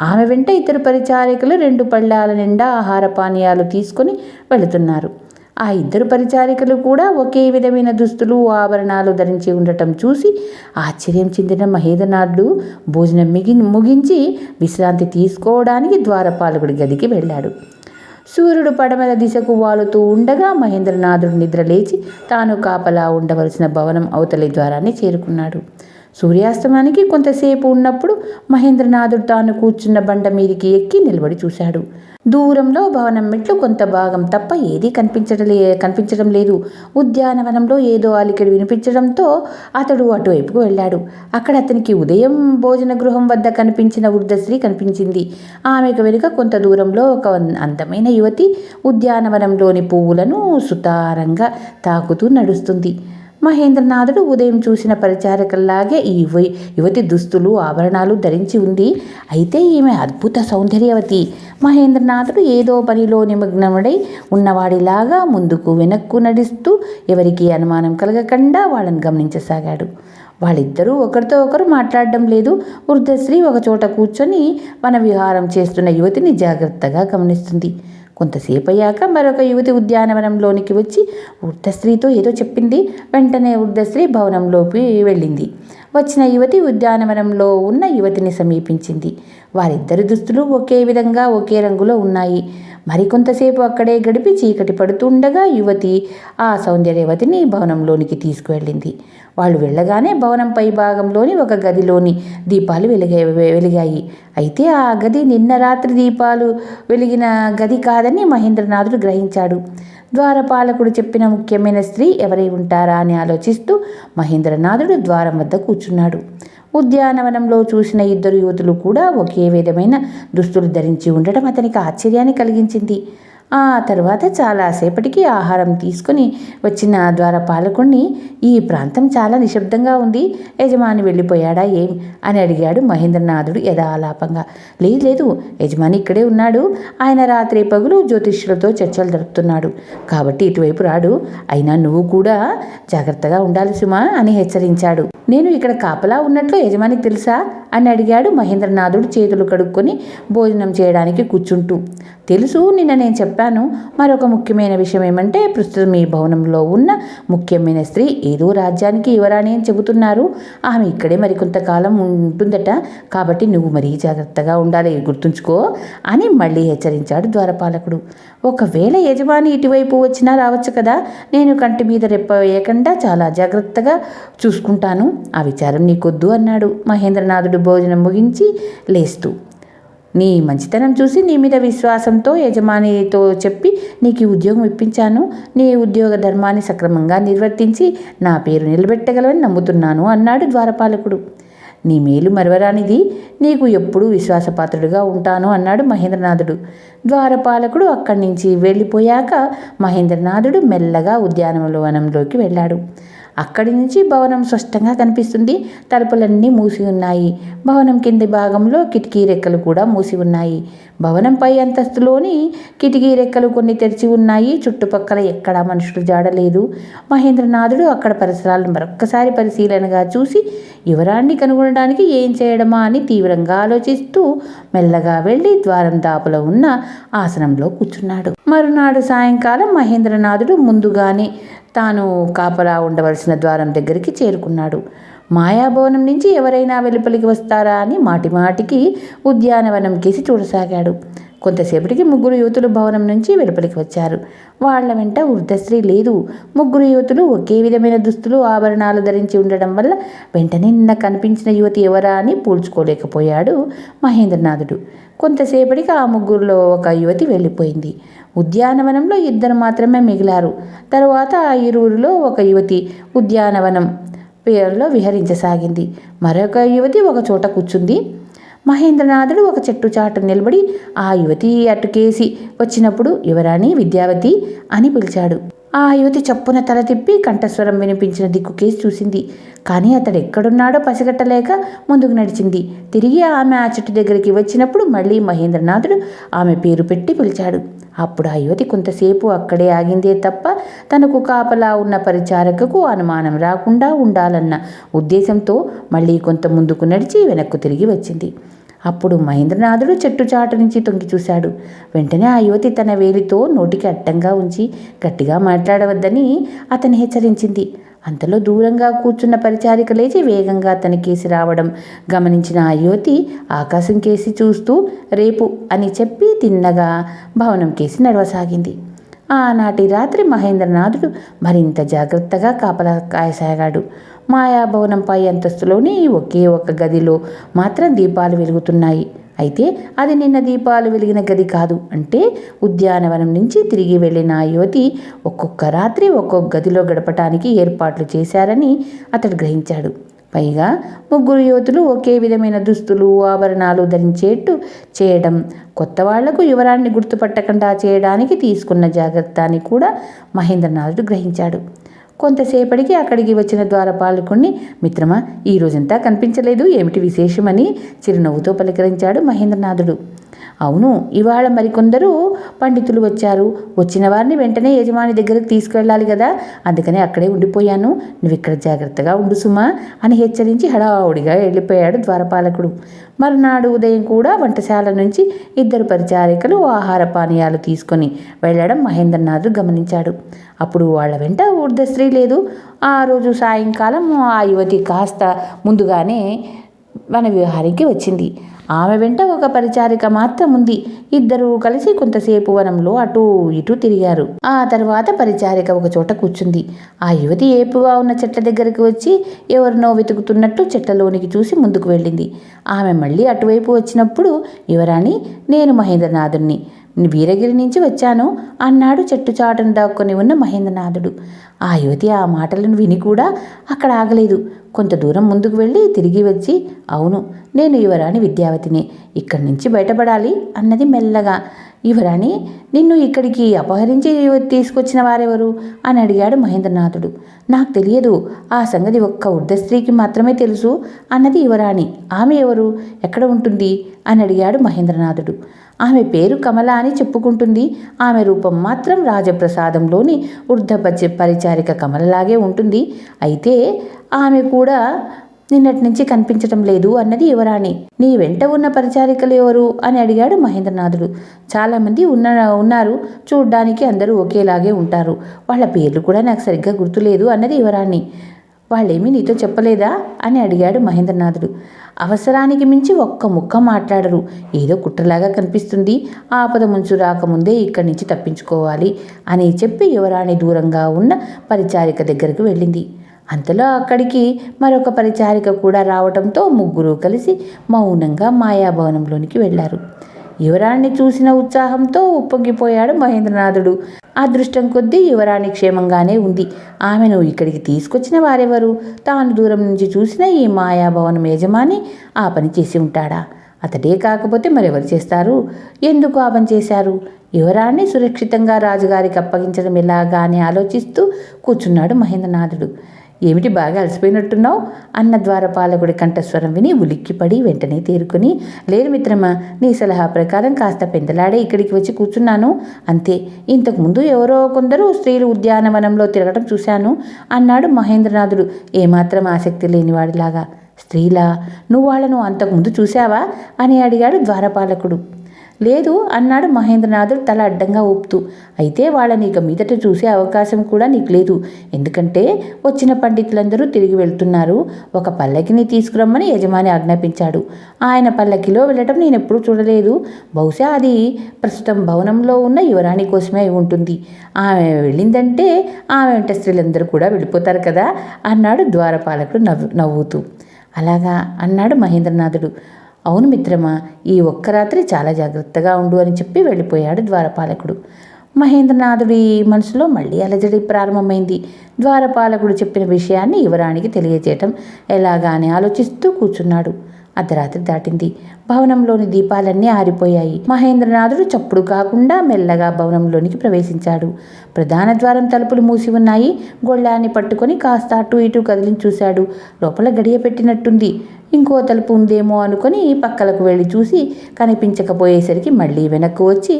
S1: ఆమె వెంట ఇద్దరు పరిచారికలు 2 పళ్ళాల నిండా ఆహార పానీయాలు తీసుకొని వెళుతున్నారు. ఆ ఇద్దరు పరిచారికలు కూడా ఒకే విధమైన దుస్తులు, ఆభరణాలు ధరించి ఉండటం చూసి ఆశ్చర్యం చెందిన మహేంద్రనాథుడు భోజనం ముగించి విశ్రాంతి తీసుకోవడానికి ద్వారపాలకుడి గదికి వెళ్ళాడు. సూర్యుడు పడమర దిశకు వాలుతూ ఉండగా మహేంద్రనాథుడు నిద్రలేచి తాను కాపలా ఉండవలసిన భవనం అవతలి ద్వారాన్ని చేరుకున్నాడు. సూర్యాస్తమానికి కొంతసేపు ఉన్నప్పుడు మహేంద్రనాథుడు తాను కూర్చున్న బండ మీదికి ఎక్కి నిలబడి చూశాడు. దూరంలో భవనం మెట్లు కొంత భాగం తప్ప ఏదీ కనిపించడం లేదు. ఉద్యానవనంలో ఏదో అలికిడి వినిపించడంతో అతడు అటువైపుకు వెళ్ళాడు. అక్కడ అతనికి ఉదయం భోజన గృహం వద్ద కనిపించిన వృద్ధశ్రీ కనిపించింది. ఆమెకు వెనుక కొంత దూరంలో ఒక అందమైన యువతి ఉద్యానవనంలోని పువ్వులను సుతారంగా తాకుతూ నడుస్తుంది. మహేంద్రనాథుడు ఉదయం చూసిన పరిచారకుల్లాగే ఈ యువతి దుస్తులు, ఆభరణాలు ధరించి ఉంది. అయితే ఈమె అద్భుత సౌందర్యవతి. మహేంద్రనాథుడు ఏదో పనిలో నిమగ్నముడై ఉన్నవాడిలాగా ముందుకు వెనక్కు నడుస్తూ ఎవరికీ అనుమానం కలగకుండా వాళ్ళని గమనించసాగాడు. వాళ్ళిద్దరూ ఒకరితో ఒకరు మాట్లాడడం లేదు. వృద్ధశ్రీ ఒకచోట కూర్చొని వన విహారం చేస్తున్న యువతిని జాగ్రత్తగా గమనిస్తుంది. కొంతసేపు అయ్యాక మరొక యువతి ఉద్యానవనంలోనికి వచ్చి వృద్ధస్త్రీతో ఏదో చెప్పింది. వెంటనే వృద్ధస్త్రీ భవనంలోకి వెళ్ళింది. వచ్చిన యువతి ఉద్యానవనంలో ఉన్న యువతిని సమీపించింది. వారిద్దరి దుస్తులు ఒకే విధంగా ఒకే రంగులో ఉన్నాయి. మరికొంతసేపు అక్కడే గడిపి చీకటి పడుతుండగా యువతి ఆ సౌందర్యవతిని భవనంలోనికి తీసుకువెళ్ళింది. వాళ్ళు వెళ్ళగానే భవనం పై భాగంలోని ఒక గదిలోని దీపాలు వెలిగాయి. అయితే ఆ గది నిన్న రాత్రి దీపాలు వెలిగిన గది కాదని మహేంద్రనాథుడు గ్రహించాడు. ద్వారపాలకుడు చెప్పిన ముఖ్యమైన స్త్రీ ఎవరై ఉంటారా అని ఆలోచిస్తూ మహేంద్రనాథుడు ద్వారం వద్ద కూర్చున్నాడు. ఉద్యానవనంలో చూసిన ఇద్దరు యువతులు కూడా ఒకే విధమైన దుస్తులు ధరించి ఉండటం అతనికి ఆశ్చర్యాన్ని కలిగించింది. ఆ తర్వాత చాలాసేపటికి ఆహారం తీసుకుని వచ్చిన ద్వారపాలకుణ్ణి, ఈ ప్రాంతం చాలా నిశ్శబ్దంగా ఉంది, యజమాని వెళ్ళిపోయాడా ఏం అని అడిగాడు మహేంద్రనాథుడు యథాలాపంగా. లేదు, యజమాని ఇక్కడే ఉన్నాడు. ఆయన రాత్రి పగులు జ్యోతిష్యులతో చర్చలు జరుపుతున్నాడు కాబట్టి ఇటువైపు రాడు. అయినా నువ్వు కూడా జాగ్రత్తగా ఉండాలి సుమా అని హెచ్చరించాడు. నేను ఇక్కడ కాపలా ఉన్నట్లు యజమానికి తెలుసా అని అడిగాడు మహేంద్రనాథుడు చేతులు కడుక్కొని భోజనం చేయడానికి కూర్చుంటూ. తెలుసు, నిన్న నేను చెప్పాను. మరొక ముఖ్యమైన విషయం ఏమంటే ప్రస్తుతం ఈ భవనంలో ఉన్న ముఖ్యమైన స్త్రీ ఏదో రాజ్యానికి యువరాణి అని చెబుతున్నారు. ఆమె ఇక్కడే మరికొంతకాలం ఉంటుందట. కాబట్టి నువ్వు మరీ జాగ్రత్తగా ఉండాలి, గుర్తుంచుకో అని మళ్ళీ హెచ్చరించాడు ద్వారపాలకుడు. ఒకవేళ యజమాని ఇటువైపు వచ్చినా రావచ్చు కదా. నేను కంటి మీద రెప్ప వేయకుండా చాలా జాగ్రత్తగా చూసుకుంటాను. ఆ విచారం నీకొద్దు అన్నాడు మహేంద్రనాథుడు భోజనం ముగించి లేస్తూ. నీ మంచితనం చూసి నీ మీద విశ్వాసంతో యజమానితో చెప్పి నీకు ఉద్యోగం ఇప్పించాను. నీ ఉద్యోగ ధర్మాన్ని సక్రమంగా నిర్వర్తించి నా పేరు నిలబెట్టగలవని నమ్ముతున్నాను అన్నాడు ద్వారపాలకుడు. నీ మేలు మరవరానిది, నీకు ఎప్పుడూ విశ్వాసపాత్రుడిగా ఉంటాను అన్నాడు మహేంద్రనాథుడు. ద్వారపాలకుడు అక్కడి నుంచి వెళ్ళిపోయాక మహేంద్రనాథుడు మెల్లగా ఉద్యానవనంలోకి వెళ్ళాడు. అక్కడి నుంచి భవనం స్పష్టంగా కనిపిస్తుంది. తలుపులన్నీ మూసి ఉన్నాయి. భవనం కింది భాగంలో కిటికీ రెక్కలు కూడా మూసి ఉన్నాయి. భవనం పై అంతస్తులోని కిటికీ రెక్కలు కొన్ని తెరిచి ఉన్నాయి. చుట్టుపక్కల ఎక్కడా మనుషులు జాడలేదు. మహేంద్రనాథుడు అక్కడ పరిసరాలను మరొక్కసారి పరిశీలనగా చూసి యువరాణ్ణి కనుగొనడానికి ఏం చేయడమా అని తీవ్రంగా ఆలోచిస్తూ మెల్లగా వెళ్ళి ద్వారం దాపులో ఉన్న ఆసనంలో కూర్చున్నాడు. మరునాడు సాయంకాలం మహేంద్రనాథుడు ముందుగానే తాను కాపలా ఉండవలసిన ద్వారం దగ్గరికి చేరుకున్నాడు. మాయాభవనం నుంచి ఎవరైనా వెలుపలికి వస్తారా అని మాటిమాటికి ఉద్యానవనం కేసి చూడసాగాడు. కొంతసేపటికి ముగ్గురు యువతులు భవనం నుంచి వెలుపలికి వచ్చారు. వాళ్ల వెంట వృద్ధశ్రీ లేదు. ముగ్గురు యువతులు ఒకే విధమైన దుస్తులు ఆభరణాలు ధరించి ఉండడం వల్ల వెంటనే నిన్న కనిపించిన యువతి ఎవరా అని పోల్చుకోలేకపోయాడు మహేంద్రనాథుడు. కొంతసేపటికి ఆ ముగ్గురులో ఒక యువతి వెళ్ళిపోయింది. ఉద్యానవనంలో ఇద్దరు మాత్రమే మిగిలారు. తరువాత ఆ ఇరువురిలో ఒక యువతి ఉద్యానవనం పేరులో విహరించసాగింది. మరొక యువతి ఒక చోట కూర్చుంది. మహేంద్రనాథుడు ఒక చెట్టు చాటు నిలబడి ఆ యువతి అటుకేసి వచ్చినప్పుడు యువరాణి విద్యావతి అని పిలిచాడు. ఆ యువతి చప్పున తల తిప్పి కంఠస్వరం వినిపించిన దిక్కుకేసి చూసింది. కానీ అతడు ఎక్కడున్నాడో పసిగట్టలేక ముందుకు నడిచింది. తిరిగి ఆమె ఆ చెట్టు దగ్గరికి వచ్చినప్పుడు మళ్ళీ మహేంద్రనాథుడు ఆమె పేరు పెట్టి పిలిచాడు. అప్పుడు ఆ యువతి కొంతసేపు అక్కడే ఆగిందే తప్ప తనకు కాపలా ఉన్న పరిచారకకు అనుమానం రాకుండా ఉండాలన్న ఉద్దేశంతో మళ్ళీ కొంత ముందుకు నడిచి వెనక్కు తిరిగి వచ్చింది. అప్పుడు మహేంద్రనాథుడు చెట్టు చాటు నుంచి తొంగి చూశాడు. వెంటనే ఆ యువతి తన వేలితో నోటికి అడ్డంగా ఉంచి గట్టిగా మాట్లాడవద్దని అతన్ని హెచ్చరించింది. అంతలో దూరంగా కూర్చున్న పరిచారిక లేచి వేగంగా అతని కేసి రావడం గమనించిన ఆ యువతి ఆకాశం కేసి చూస్తూ రేపు అని చెప్పి తిన్నగా భవనం కేసి నడవసాగింది. ఆనాటి రాత్రి మహేంద్రనాథుడు మరింత జాగ్రత్తగా కాపలా కాయసాగాడు. మాయాభవనం పై అంతస్తులోని ఒకే ఒక గదిలో మాత్రం దీపాలు వెలుగుతున్నాయి. అయితే అది నిన్న దీపాలు వెలిగిన గది కాదు. అంటే ఉద్యానవనం నుంచి తిరిగి వెళ్ళిన ఆ యువతి ఒక్కొక్క రాత్రి ఒక్కొక్క గదిలో గడపటానికి ఏర్పాట్లు చేశారని అతడు గ్రహించాడు. పైగా ముగ్గురు యువతులు ఒకే విధమైన దుస్తులు ఆభరణాలు ధరించేట్టు చేయడం కొత్త వాళ్లకు యువరాన్ని గుర్తుపట్టకుండా చేయడానికి తీసుకున్న జాగ్రత్త అని కూడా మహేంద్రనాథుడు గ్రహించాడు. కొంతసేపటికి అక్కడికి వచ్చిన ద్వారపాలకుణ్ణి, మిత్రమా, ఈ రోజంతా కనిపించలేదు, ఏమిటి విశేషమని చిరునవ్వుతో పలకరించాడు మహేంద్రనాథుడు. అవును, ఇవాళ మరికొందరు పండితులు వచ్చారు. వచ్చిన వారిని వెంటనే యజమాని దగ్గరకు తీసుకువెళ్ళాలి కదా, అందుకని అక్కడే ఉండిపోయాను. నువ్వు ఇక్కడ జాగ్రత్తగా ఉండు సుమా అని హెచ్చరించి హడావుడిగా వెళ్ళిపోయాడు ద్వారపాలకుడు. మరునాడు ఉదయం కూడా వంటశాల నుంచి 2 పరిచారికలు ఆహార పానీయాలు తీసుకొని వెళ్ళడం మహేంద్రనాథుడు గమనించాడు. అప్పుడు వాళ్ళ వెంట వృద్ధ స్త్రీ లేదు. ఆ రోజు సాయంకాలం ఆ యువతి కాస్త ముందుగానే వన విహారికి వచ్చింది. ఆమె వెంట ఒక పరిచారిక మాత్రం ఉంది. ఇద్దరూ కలిసి కొంతసేపు వనంలో అటూ ఇటూ తిరిగారు. ఆ తర్వాత పరిచారిక ఒక చోట కూర్చుంది. ఆ యువతి ఏపుగా ఉన్న చెట్ల దగ్గరికి వచ్చి ఎవరినో వెతుకుతున్నట్టు చెట్లలోనికి చూసి ముందుకు వెళ్ళింది. ఆమె మళ్ళీ అటువైపు వచ్చినప్పుడు, యువరాణి, నేను మహేంద్రనాథుణ్ణి, వీరగిరి నుంచి వచ్చాను అన్నాడు చెట్టు చాటును దాక్కొని ఉన్న మహేంద్రనాథుడు. ఆ యువతి ఆ మాటలను విని కూడా అక్కడ ఆగలేదు. కొంత దూరం ముందుకు వెళ్ళి తిరిగి వచ్చి, అవును, నేను యువరాణి విద్యావతిని, ఇక్కడి నుంచి బయటపడాలి అన్నది మెల్లగా. యువరాణి, నిన్ను ఇక్కడికి అపహరించి తీసుకొచ్చిన వారెవరు అని అడిగాడు మహేంద్రనాథుడు. నాకు తెలియదు, ఆ సంగతి ఒక్క వృద్ధ స్త్రీకి మాత్రమే తెలుసు అన్నది యువరాణి. ఆమె ఎవరు, ఎక్కడ ఉంటుంది అని అడిగాడు మహేంద్రనాథుడు. ఆమె పేరు కమల అని చెప్పుకుంటుంది. ఆమె రూపం మాత్రం రాజప్రసాదంలోని వృద్ధ పరిచారిక కమలలాగే ఉంటుంది. అయితే ఆమె కూడా నిన్నటి నుంచి కనిపించటం లేదు అన్నది యువరాణి. నీ వెంట ఉన్న పరిచారికలు ఎవరు అని అడిగాడు మహేంద్రనాథుడు. చాలామంది ఉన్నారు, చూడ్డానికి అందరూ ఒకేలాగే ఉంటారు. వాళ్ళ పేర్లు కూడా నాకు సరిగ్గా గుర్తులేదు అన్నది యువరాణి. వాళ్ళేమీ నీతో చెప్పలేదా అని అడిగాడు మహేంద్రనాథుడు. అవసరానికి మించి ఒక్క ముక్క మాట్లాడరు. ఏదో కుట్రలాగా కనిపిస్తుంది. ఆపద ముంచు రాకముందే ఇక్కడి నుంచి తప్పించుకోవాలి అని చెప్పి యువరాణి దూరంగా ఉన్న పరిచారిక దగ్గరకు వెళ్ళింది. అంతలో అక్కడికి మరొక పరిచారిక కూడా రావటంతో ముగ్గురు కలిసి మౌనంగా మాయాభవనంలోనికి వెళ్ళారు. యువరాణ్ణి చూసిన ఉత్సాహంతో ఉప్పొంగిపోయాడు మహేంద్రనాథుడు. అదృష్టం కొద్దీ యువరాణి క్షేమంగానే ఉంది. ఆమెను ఇక్కడికి తీసుకొచ్చిన వారెవరు? తాను దూరం నుంచి చూసిన ఈ మాయాభవనం యజమాని ఆ పని చేసి ఉంటాడా? అతడే కాకపోతే మరెవరు చేస్తారు? ఎందుకు ఆ పని చేశారు? యువరాణ్ణి సురక్షితంగా రాజుగారికి అప్పగించడం ఎలాగా అని ఆలోచిస్తూ కూర్చున్నాడు మహేంద్రనాథుడు. ఏమిటి, బాగా అలసిపోయినట్టున్నావు అన్న ద్వారపాలకుడి కంఠస్వరం విని ఉలిక్కిపడి వెంటనే తేరుకొని, లేదు మిత్రమా, నీ సలహా ప్రకారం కాస్త పెందలాడే ఇక్కడికి వచ్చి కూర్చున్నాను అంతే. ఇంతకుముందు ఎవరో కొందరు స్త్రీలు ఉద్యానవనంలో తిరగటం చూశాను అన్నాడు మహేంద్రనాథుడు ఏమాత్రం ఆసక్తి లేనివాడిలాగా. స్త్రీలా? నువ్వు వాళ్ళను అంతకుముందు చూశావా అని అడిగాడు ద్వారపాలకుడు. లేదు అన్నాడు మహేంద్రనాథుడు తల అడ్డంగా ఊపుతూ. అయితే వాళ్ళని ఇక మీదట చూసే అవకాశం కూడా నీకు లేదు. ఎందుకంటే వచ్చిన పండితులందరూ తిరిగి వెళ్తున్నారు. ఒక పల్లకిని తీసుకురమ్మని యజమాని ఆజ్ఞాపించాడు. ఆయన పల్లకిలో వెళ్ళటం నేను ఎప్పుడూ చూడలేదు. బహుశా అది ప్రస్తుతం భవనంలో ఉన్న యువరాణి కోసమే అయి ఉంటుంది. ఆమె వెళ్ళిందంటే ఆమె వెంట స్త్రీలందరూ కూడా వెళ్ళిపోతారు కదా అన్నాడు ద్వారపాలకుడు నవ్వుతూ. అలాగా అన్నాడు మహేంద్రనాథుడు. అవును మిత్రమా, ఈ ఒక్క రాత్రి చాలా జాగ్రత్తగా ఉండు అని చెప్పి వెళ్ళిపోయాడు ద్వారపాలకుడు. మహేంద్రనాథుడి మనసులో మళ్ళీ అలజడి ప్రారంభమైంది. ద్వారపాలకుడు చెప్పిన విషయాన్ని యువరాణికి తెలియజేయటం ఎలాగా అని ఆలోచిస్తూ కూర్చున్నాడు. అర్ధరాత్రి దాటింది. భవనంలోని దీపాలన్నీ ఆరిపోయాయి. మహేంద్రనాథుడు చప్పుడు కాకుండా మెల్లగా భవనంలోనికి ప్రవేశించాడు. ప్రధాన ద్వారం తలుపులు మూసి ఉన్నాయి. గొళ్ళాన్ని పట్టుకొని కాస్త అటు ఇటు కదిలించి చూశాడు. లోపల గడియ పెట్టినట్టుంది. ఇంకో తలుపు ఉందేమో అనుకుని పక్కలకు వెళ్ళి చూసి కనిపించకపోయేసరికి మళ్ళీ వెనక్కు వచ్చి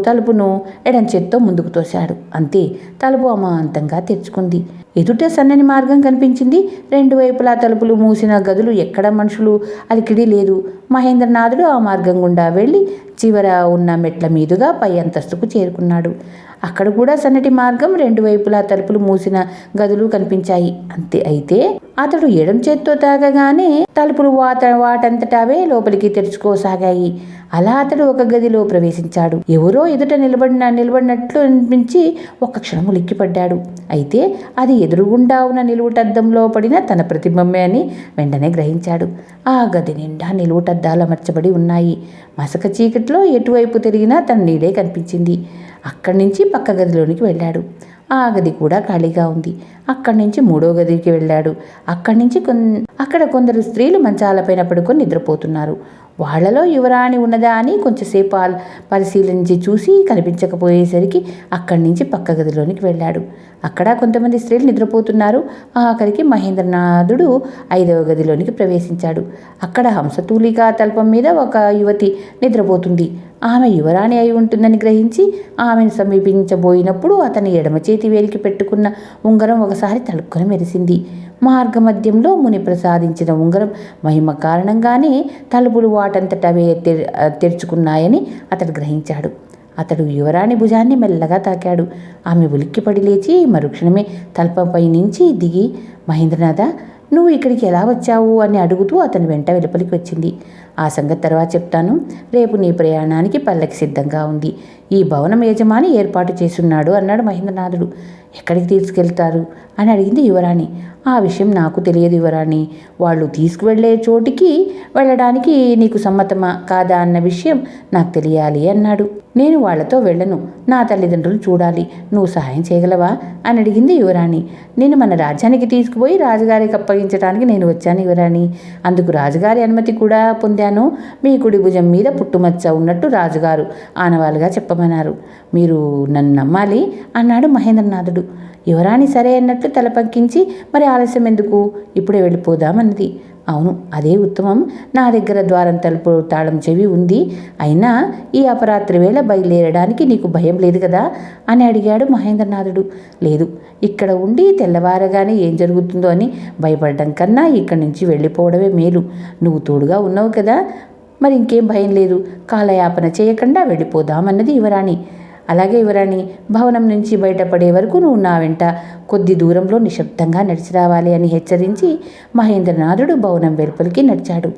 S1: తలుపును ఎడం చేత్తో ముందుకు తోశాడు. అంతే, తలుపు అమాంతంగా తెరుచుకుంది. ఎదుట సన్నని మార్గం కనిపించింది. 2 వైపులా తలుపులు మూసిన గదులు, ఎక్కడ మనుషులు అలికిడి లేదు. మహేంద్రనాథుడు ఆ మార్గం గుండా వెళ్ళి చివర ఉన్న మెట్ల మీదుగా పై అంతస్తుకు చేరుకున్నాడు. అక్కడ కూడా సన్నటి మార్గం, 2 వైపులా తలుపులు మూసిన గదులు కనిపించాయి. అయితే అతడు ఎడం చేత్తో తాగగానే తలుపులు వాటంతటావే లోపలికి తెరుచుకోసాగాయి. అలా అతడు ఒక గదిలో ప్రవేశించాడు. ఎవరో ఎదుట నిలబడినట్లు అనిపించి ఒక్క క్షణం ఉలిక్కిపడ్డాడు. అయితే అది ఎదురుగుండా ఉన్న నిలువుటద్దంలో పడిన తన ప్రతిబింబమే అని వెంటనే గ్రహించాడు. ఆ గది నిండా నిలువుటద్దాలు అమర్చబడి ఉన్నాయి. మసక చీకట్లో ఎటువైపు తిరిగినా తన నీడే కనిపించింది. అక్కడి నుంచి పక్క గదిలోనికి వెళ్ళాడు. ఆ గది కూడా ఖాళీగా ఉంది. అక్కడి నుంచి 3వ గదికి వెళ్ళాడు. అక్కడ కొందరు స్త్రీలు మంచాలపైన పడుకొని నిద్రపోతున్నారు. వాళ్లలో యువరాణి ఉన్నదా అని కొంచెంసేపు పరిశీలించి చూసి కనిపించకపోయేసరికి అక్కడి నుంచి పక్క గదిలోనికి వెళ్ళాడు. అక్కడ కొంతమంది స్త్రీలు నిద్రపోతున్నారు. ఆఖరికి మహేంద్రనాథుడు 5వ గదిలోనికి ప్రవేశించాడు. అక్కడ హంసతూలిక తల్పం మీద ఒక యువతి నిద్రపోతుంది. ఆమె యువరాణి అయి ఉంటుందని గ్రహించి ఆమెను సమీపించబోయినప్పుడు అతని ఎడమ చేతి వేలికి పెట్టుకున్న ఉంగరం ఒకసారి తలుపుకొని మెరిసింది. మార్గమధ్యంలో ముని ప్రసాదించిన ఉంగరం మహిమ కారణంగానే తలుపులు వాటంతటవే తెరుచుకున్నాయని అతడు గ్రహించాడు. అతడు యువరాణి భుజాన్ని మెల్లగా తాకాడు. ఆమె ఉలిక్కిపడి లేచి మరుక్షణమే తల్పంపై నుంచి దిగి, మహేంద్రనాథ, నువ్వు ఇక్కడికి ఎలా వచ్చావు అని అడుగుతూ అతని వెంట వెలుపలికి వచ్చింది. ఆ సంగతి తర్వాత చెప్తాను. రేపు నీ ప్రయాణానికి పల్లకి సిద్ధంగా ఉంది. ఈ భవనం యజమాని ఏర్పాటు చేసున్నాడు అన్నాడు మహేంద్రనాథుడు. ఎక్కడికి తీసుకెళ్తారు అని అడిగింది యువరాణి. ఆ విషయం నాకు తెలియదు యువరాణి. వాళ్ళు తీసుకువెళ్లే చోటికి వెళ్ళడానికి నీకు సమ్మతమా కాదా అన్న విషయం నాకు తెలియాలి అన్నాడు. నేను వాళ్లతో వెళ్ళను. నా తల్లిదండ్రులు చూడాలి. నువ్వు సహాయం చేయగలవా అని అడిగింది యువరాణి. నేను మన రాజ్యానికి తీసుకుపోయి రాజుగారికి అప్పగించడానికి నేను వచ్చాను యువరాణి. అందుకు రాజుగారి అనుమతి కూడా పొందాను. మీ కుడి భుజం మీద పుట్టుమచ్చ ఉన్నట్టు రాజుగారు ఆనవాలుగా చెప్పమన్నారు. మీరు నన్ను నమ్మాలి అన్నాడు మహేంద్రనాథుడు. యువరాణి సరే అన్నట్లు తల పంకించి, మరి ఆలస్యం ఎందుకు, ఇప్పుడే వెళ్ళిపోదామన్నది. అవును, అదే ఉత్తమం. నా దగ్గర ద్వారం తలుపు తాళం చెవి ఉంది. అయినా ఈ అపరాత్రి వేళ బయలుదేరడానికి నీకు భయం లేదు కదా అని అడిగాడు మహేంద్రనాథుడు. లేదు, ఇక్కడ ఉండి తెల్లవారగానే ఏం జరుగుతుందో అని భయపడడం కన్నా ఇక్కడి నుంచి వెళ్ళిపోవడమే మేలు. నువ్వు తోడుగా ఉన్నావు కదా, మరి ఇంకేం భయం లేదు. కాలయాపన చేయకుండా వెళ్ళిపోదామన్నది యువరాణి. అలాగే యువరాణి, భవనం నుంచి బయటపడే వరకు నువ్వు నా వెంట కొద్ది దూరంలో నిశ్శబ్దంగా నడిచి రావాలి అని హెచ్చరించి మహేంద్రనాథుడు భవనం వెలుపలికి నడిచాడు.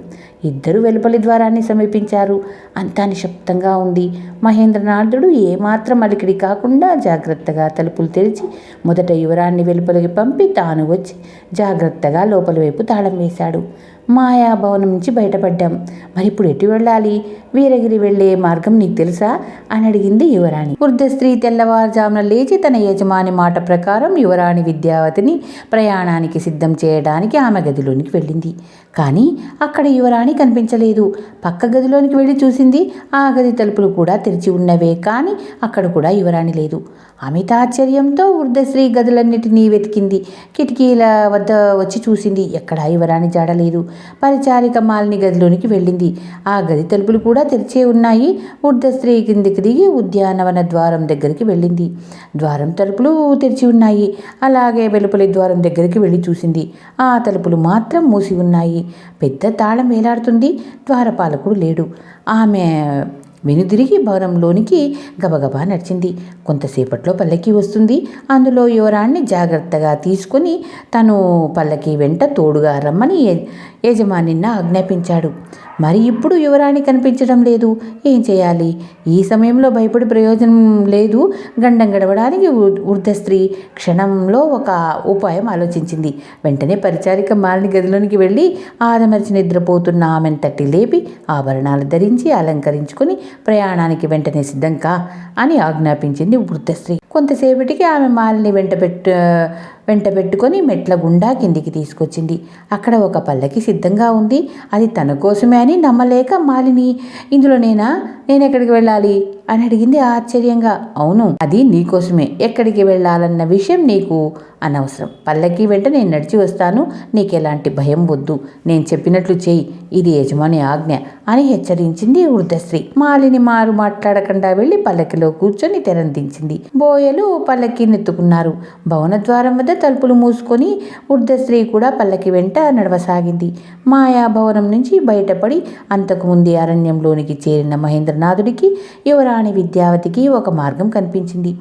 S1: ఇద్దరు వెలుపలి ద్వారాన్ని సమీపించారు. అంతా నిశ్శబ్దంగా ఉంది. మహేంద్రనాథుడు ఏమాత్రం అలికిడి కాకుండా జాగ్రత్తగా తలుపులు తెరిచి మొదట యువరాన్ని వెలుపలికి పంపి తాను వచ్చి జాగ్రత్తగా లోపలి వైపు తాళం వేశాడు. మాయాభవనం నుంచి బయటపడ్డాం. మరి ఇప్పుడు ఎటు వెళ్ళాలి? వీరగిరి వెళ్లే మార్గం నీకు తెలుసా అని అడిగింది యువరాణి. వృద్ధ స్త్రీ తెల్లవారుజామున లేచి తన యజమాని మాట ప్రకారం యువరాణి విద్యావతిని ప్రయాణానికి సిద్ధం చేయడానికి ఆమె గదిలోనికి వెళ్ళింది. కానీ అక్కడ యువరాణి కనిపించలేదు. పక్క గదిలోనికి వెళ్ళి చూసింది. ఆ గది తలుపులు కూడా తెరిచి ఉన్నవే, కానీ అక్కడ కూడా యువరాణి లేదు. అమిత ఆశ్చర్యంతో వృద్ధశ్రీ గదులన్నిటినీ వెతికింది. కిటికీల వద్ద వచ్చి చూసింది. ఎక్కడా యువరాణి జాడలేదు. పరిచారిక మాలిని గదిలోనికి వెళ్ళింది. ఆ గది తలుపులు కూడా తెరిచే ఉన్నాయి. వృద్ధశ్రీ కిందికి దిగి ఉద్యానవన ద్వారం దగ్గరికి వెళ్ళింది. ద్వారం తలుపులు తెరిచి ఉన్నాయి. అలాగే వెలుపలి ద్వారం దగ్గరికి వెళ్ళి చూసింది. ఆ తలుపులు మాత్రం మూసి ఉన్నాయి. పెద్ద తాళం వేలాడుతుంది. ద్వారపాలకుడు లేడు. ఆమె వెనుదిరిగి భవనంలోనికి గబగబా నడిచింది. కొంతసేపట్లో పల్లకి వస్తుంది. అందులో యువరాణ్ణి జాగ్రత్తగా తీసుకుని తను పల్లకి వెంట తోడుగా రమ్మని యజమానిని ఆజ్ఞాపించాడు. మరి ఇప్పుడు యువరాణి కనిపించడం లేదు. ఏం చేయాలి? ఈ సమయంలో భయపడి ప్రయోజనం లేదు. గండం గడవడానికి వృద్ధ స్త్రీ క్షణంలో ఒక ఉపాయం ఆలోచించింది. వెంటనే పరిచారిక మాలిని గదిలోనికి వెళ్ళి ఆదమరిచి నిద్రపోతున్న ఆమెను తట్టి లేపి ఆభరణాలు ధరించి అలంకరించుకుని ప్రయాణానికి వెంటనే సిద్ధంకా అని ఆజ్ఞాపించింది వృద్ధ స్త్రీ. కొంతసేపటికి ఆమె మాలిని వెంట పెట్టుకొని మెట్ల గుండా కిందికి తీసుకొచ్చింది. అక్కడ ఒక పల్లకి సిద్ధంగా ఉంది. అది తన కోసమే అని నమ్మలేక మాలిని, ఇందులో నేనెక్కడికి వెళ్ళాలి అని అడిగింది ఆశ్చర్యంగా. అవును, అది నీకోసమే. ఎక్కడికి వెళ్ళాలన్న విషయం నీకు అనవసరం. పల్లకి వెంట నేను నడిచి వస్తాను. నీకెలాంటి భయం వద్దు. నేను చెప్పినట్లు చెయ్యి. ఇది యజమాని ఆజ్ఞ అని హెచ్చరించింది వృద్ధశ్రీ. మాలిని మారు మాట్లాడకుండా వెళ్ళి పల్లకిలో కూర్చొని తెరందించింది. బోయలు పల్లకి నెత్తుకున్నారు. భవన ద్వారం వద్ద తలుపులు మూసుకొని వృద్ధశ్రీ కూడా పల్లకి వెంట నడవసాగింది. మాయాభవనం నుంచి బయటపడి అంతకుముందే అరణ్యంలోనికి చేరిన మహేంద్రనాథుడికి యువరాణి విద్యావతికి ఒక మార్గం కనిపించింది.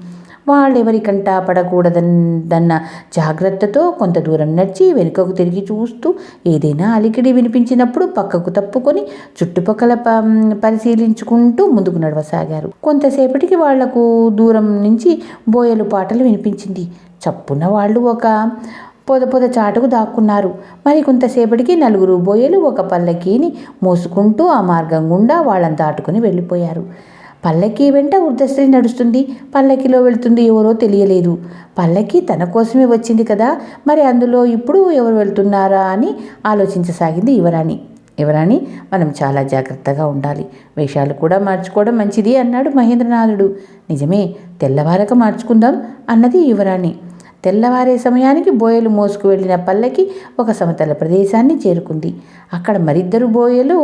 S1: వాళ్ళెవరికంటా పడకూడదన్న జాగ్రత్తతో కొంత దూరం నడిచి వెనుకకు తిరిగి చూస్తూ ఏదైనా అలికిడి వినిపించినప్పుడు పక్కకు తప్పుకొని చుట్టుపక్కల పరిశీలించుకుంటూ ముందుకు నడవసాగారు. కొంతసేపటికి వాళ్లకు దూరం నుంచి బోయలు పాటలు వినిపించింది. చప్పున వాళ్ళు ఒక పొద చాటుకు దాక్కున్నారు. మరి కొంతసేపటికి 4 బోయలు ఒక పల్లకీని మోసుకుంటూ ఆ మార్గం గుండా వాళ్ళని దాటుకుని వెళ్ళిపోయారు. పల్లకి వెంట వృద్ధశ్రీ నడుస్తుంది. పల్లకిలో వెళ్తుంది ఎవరో తెలియలేదు. పల్లకి తన కోసమే వచ్చింది కదా, మరి అందులో ఇప్పుడు ఎవరు వెళ్తున్నారా అని ఆలోచించసాగింది యువరాణి. యువరాణి, మనం చాలా జాగ్రత్తగా ఉండాలి. వేషాలు కూడా మార్చుకోవడం మంచిది అన్నాడు మహేంద్రనాథుడు. నిజమే, తెల్లవారక మార్చుకుందాం అన్నది యువరాణి. తెల్లవారే సమయానికి బోయలు మోసుకు వెళ్ళిన పల్లకి ఒక సమతల ప్రదేశాన్ని చేరుకుంది. అక్కడ మరిద్దరు బోయలు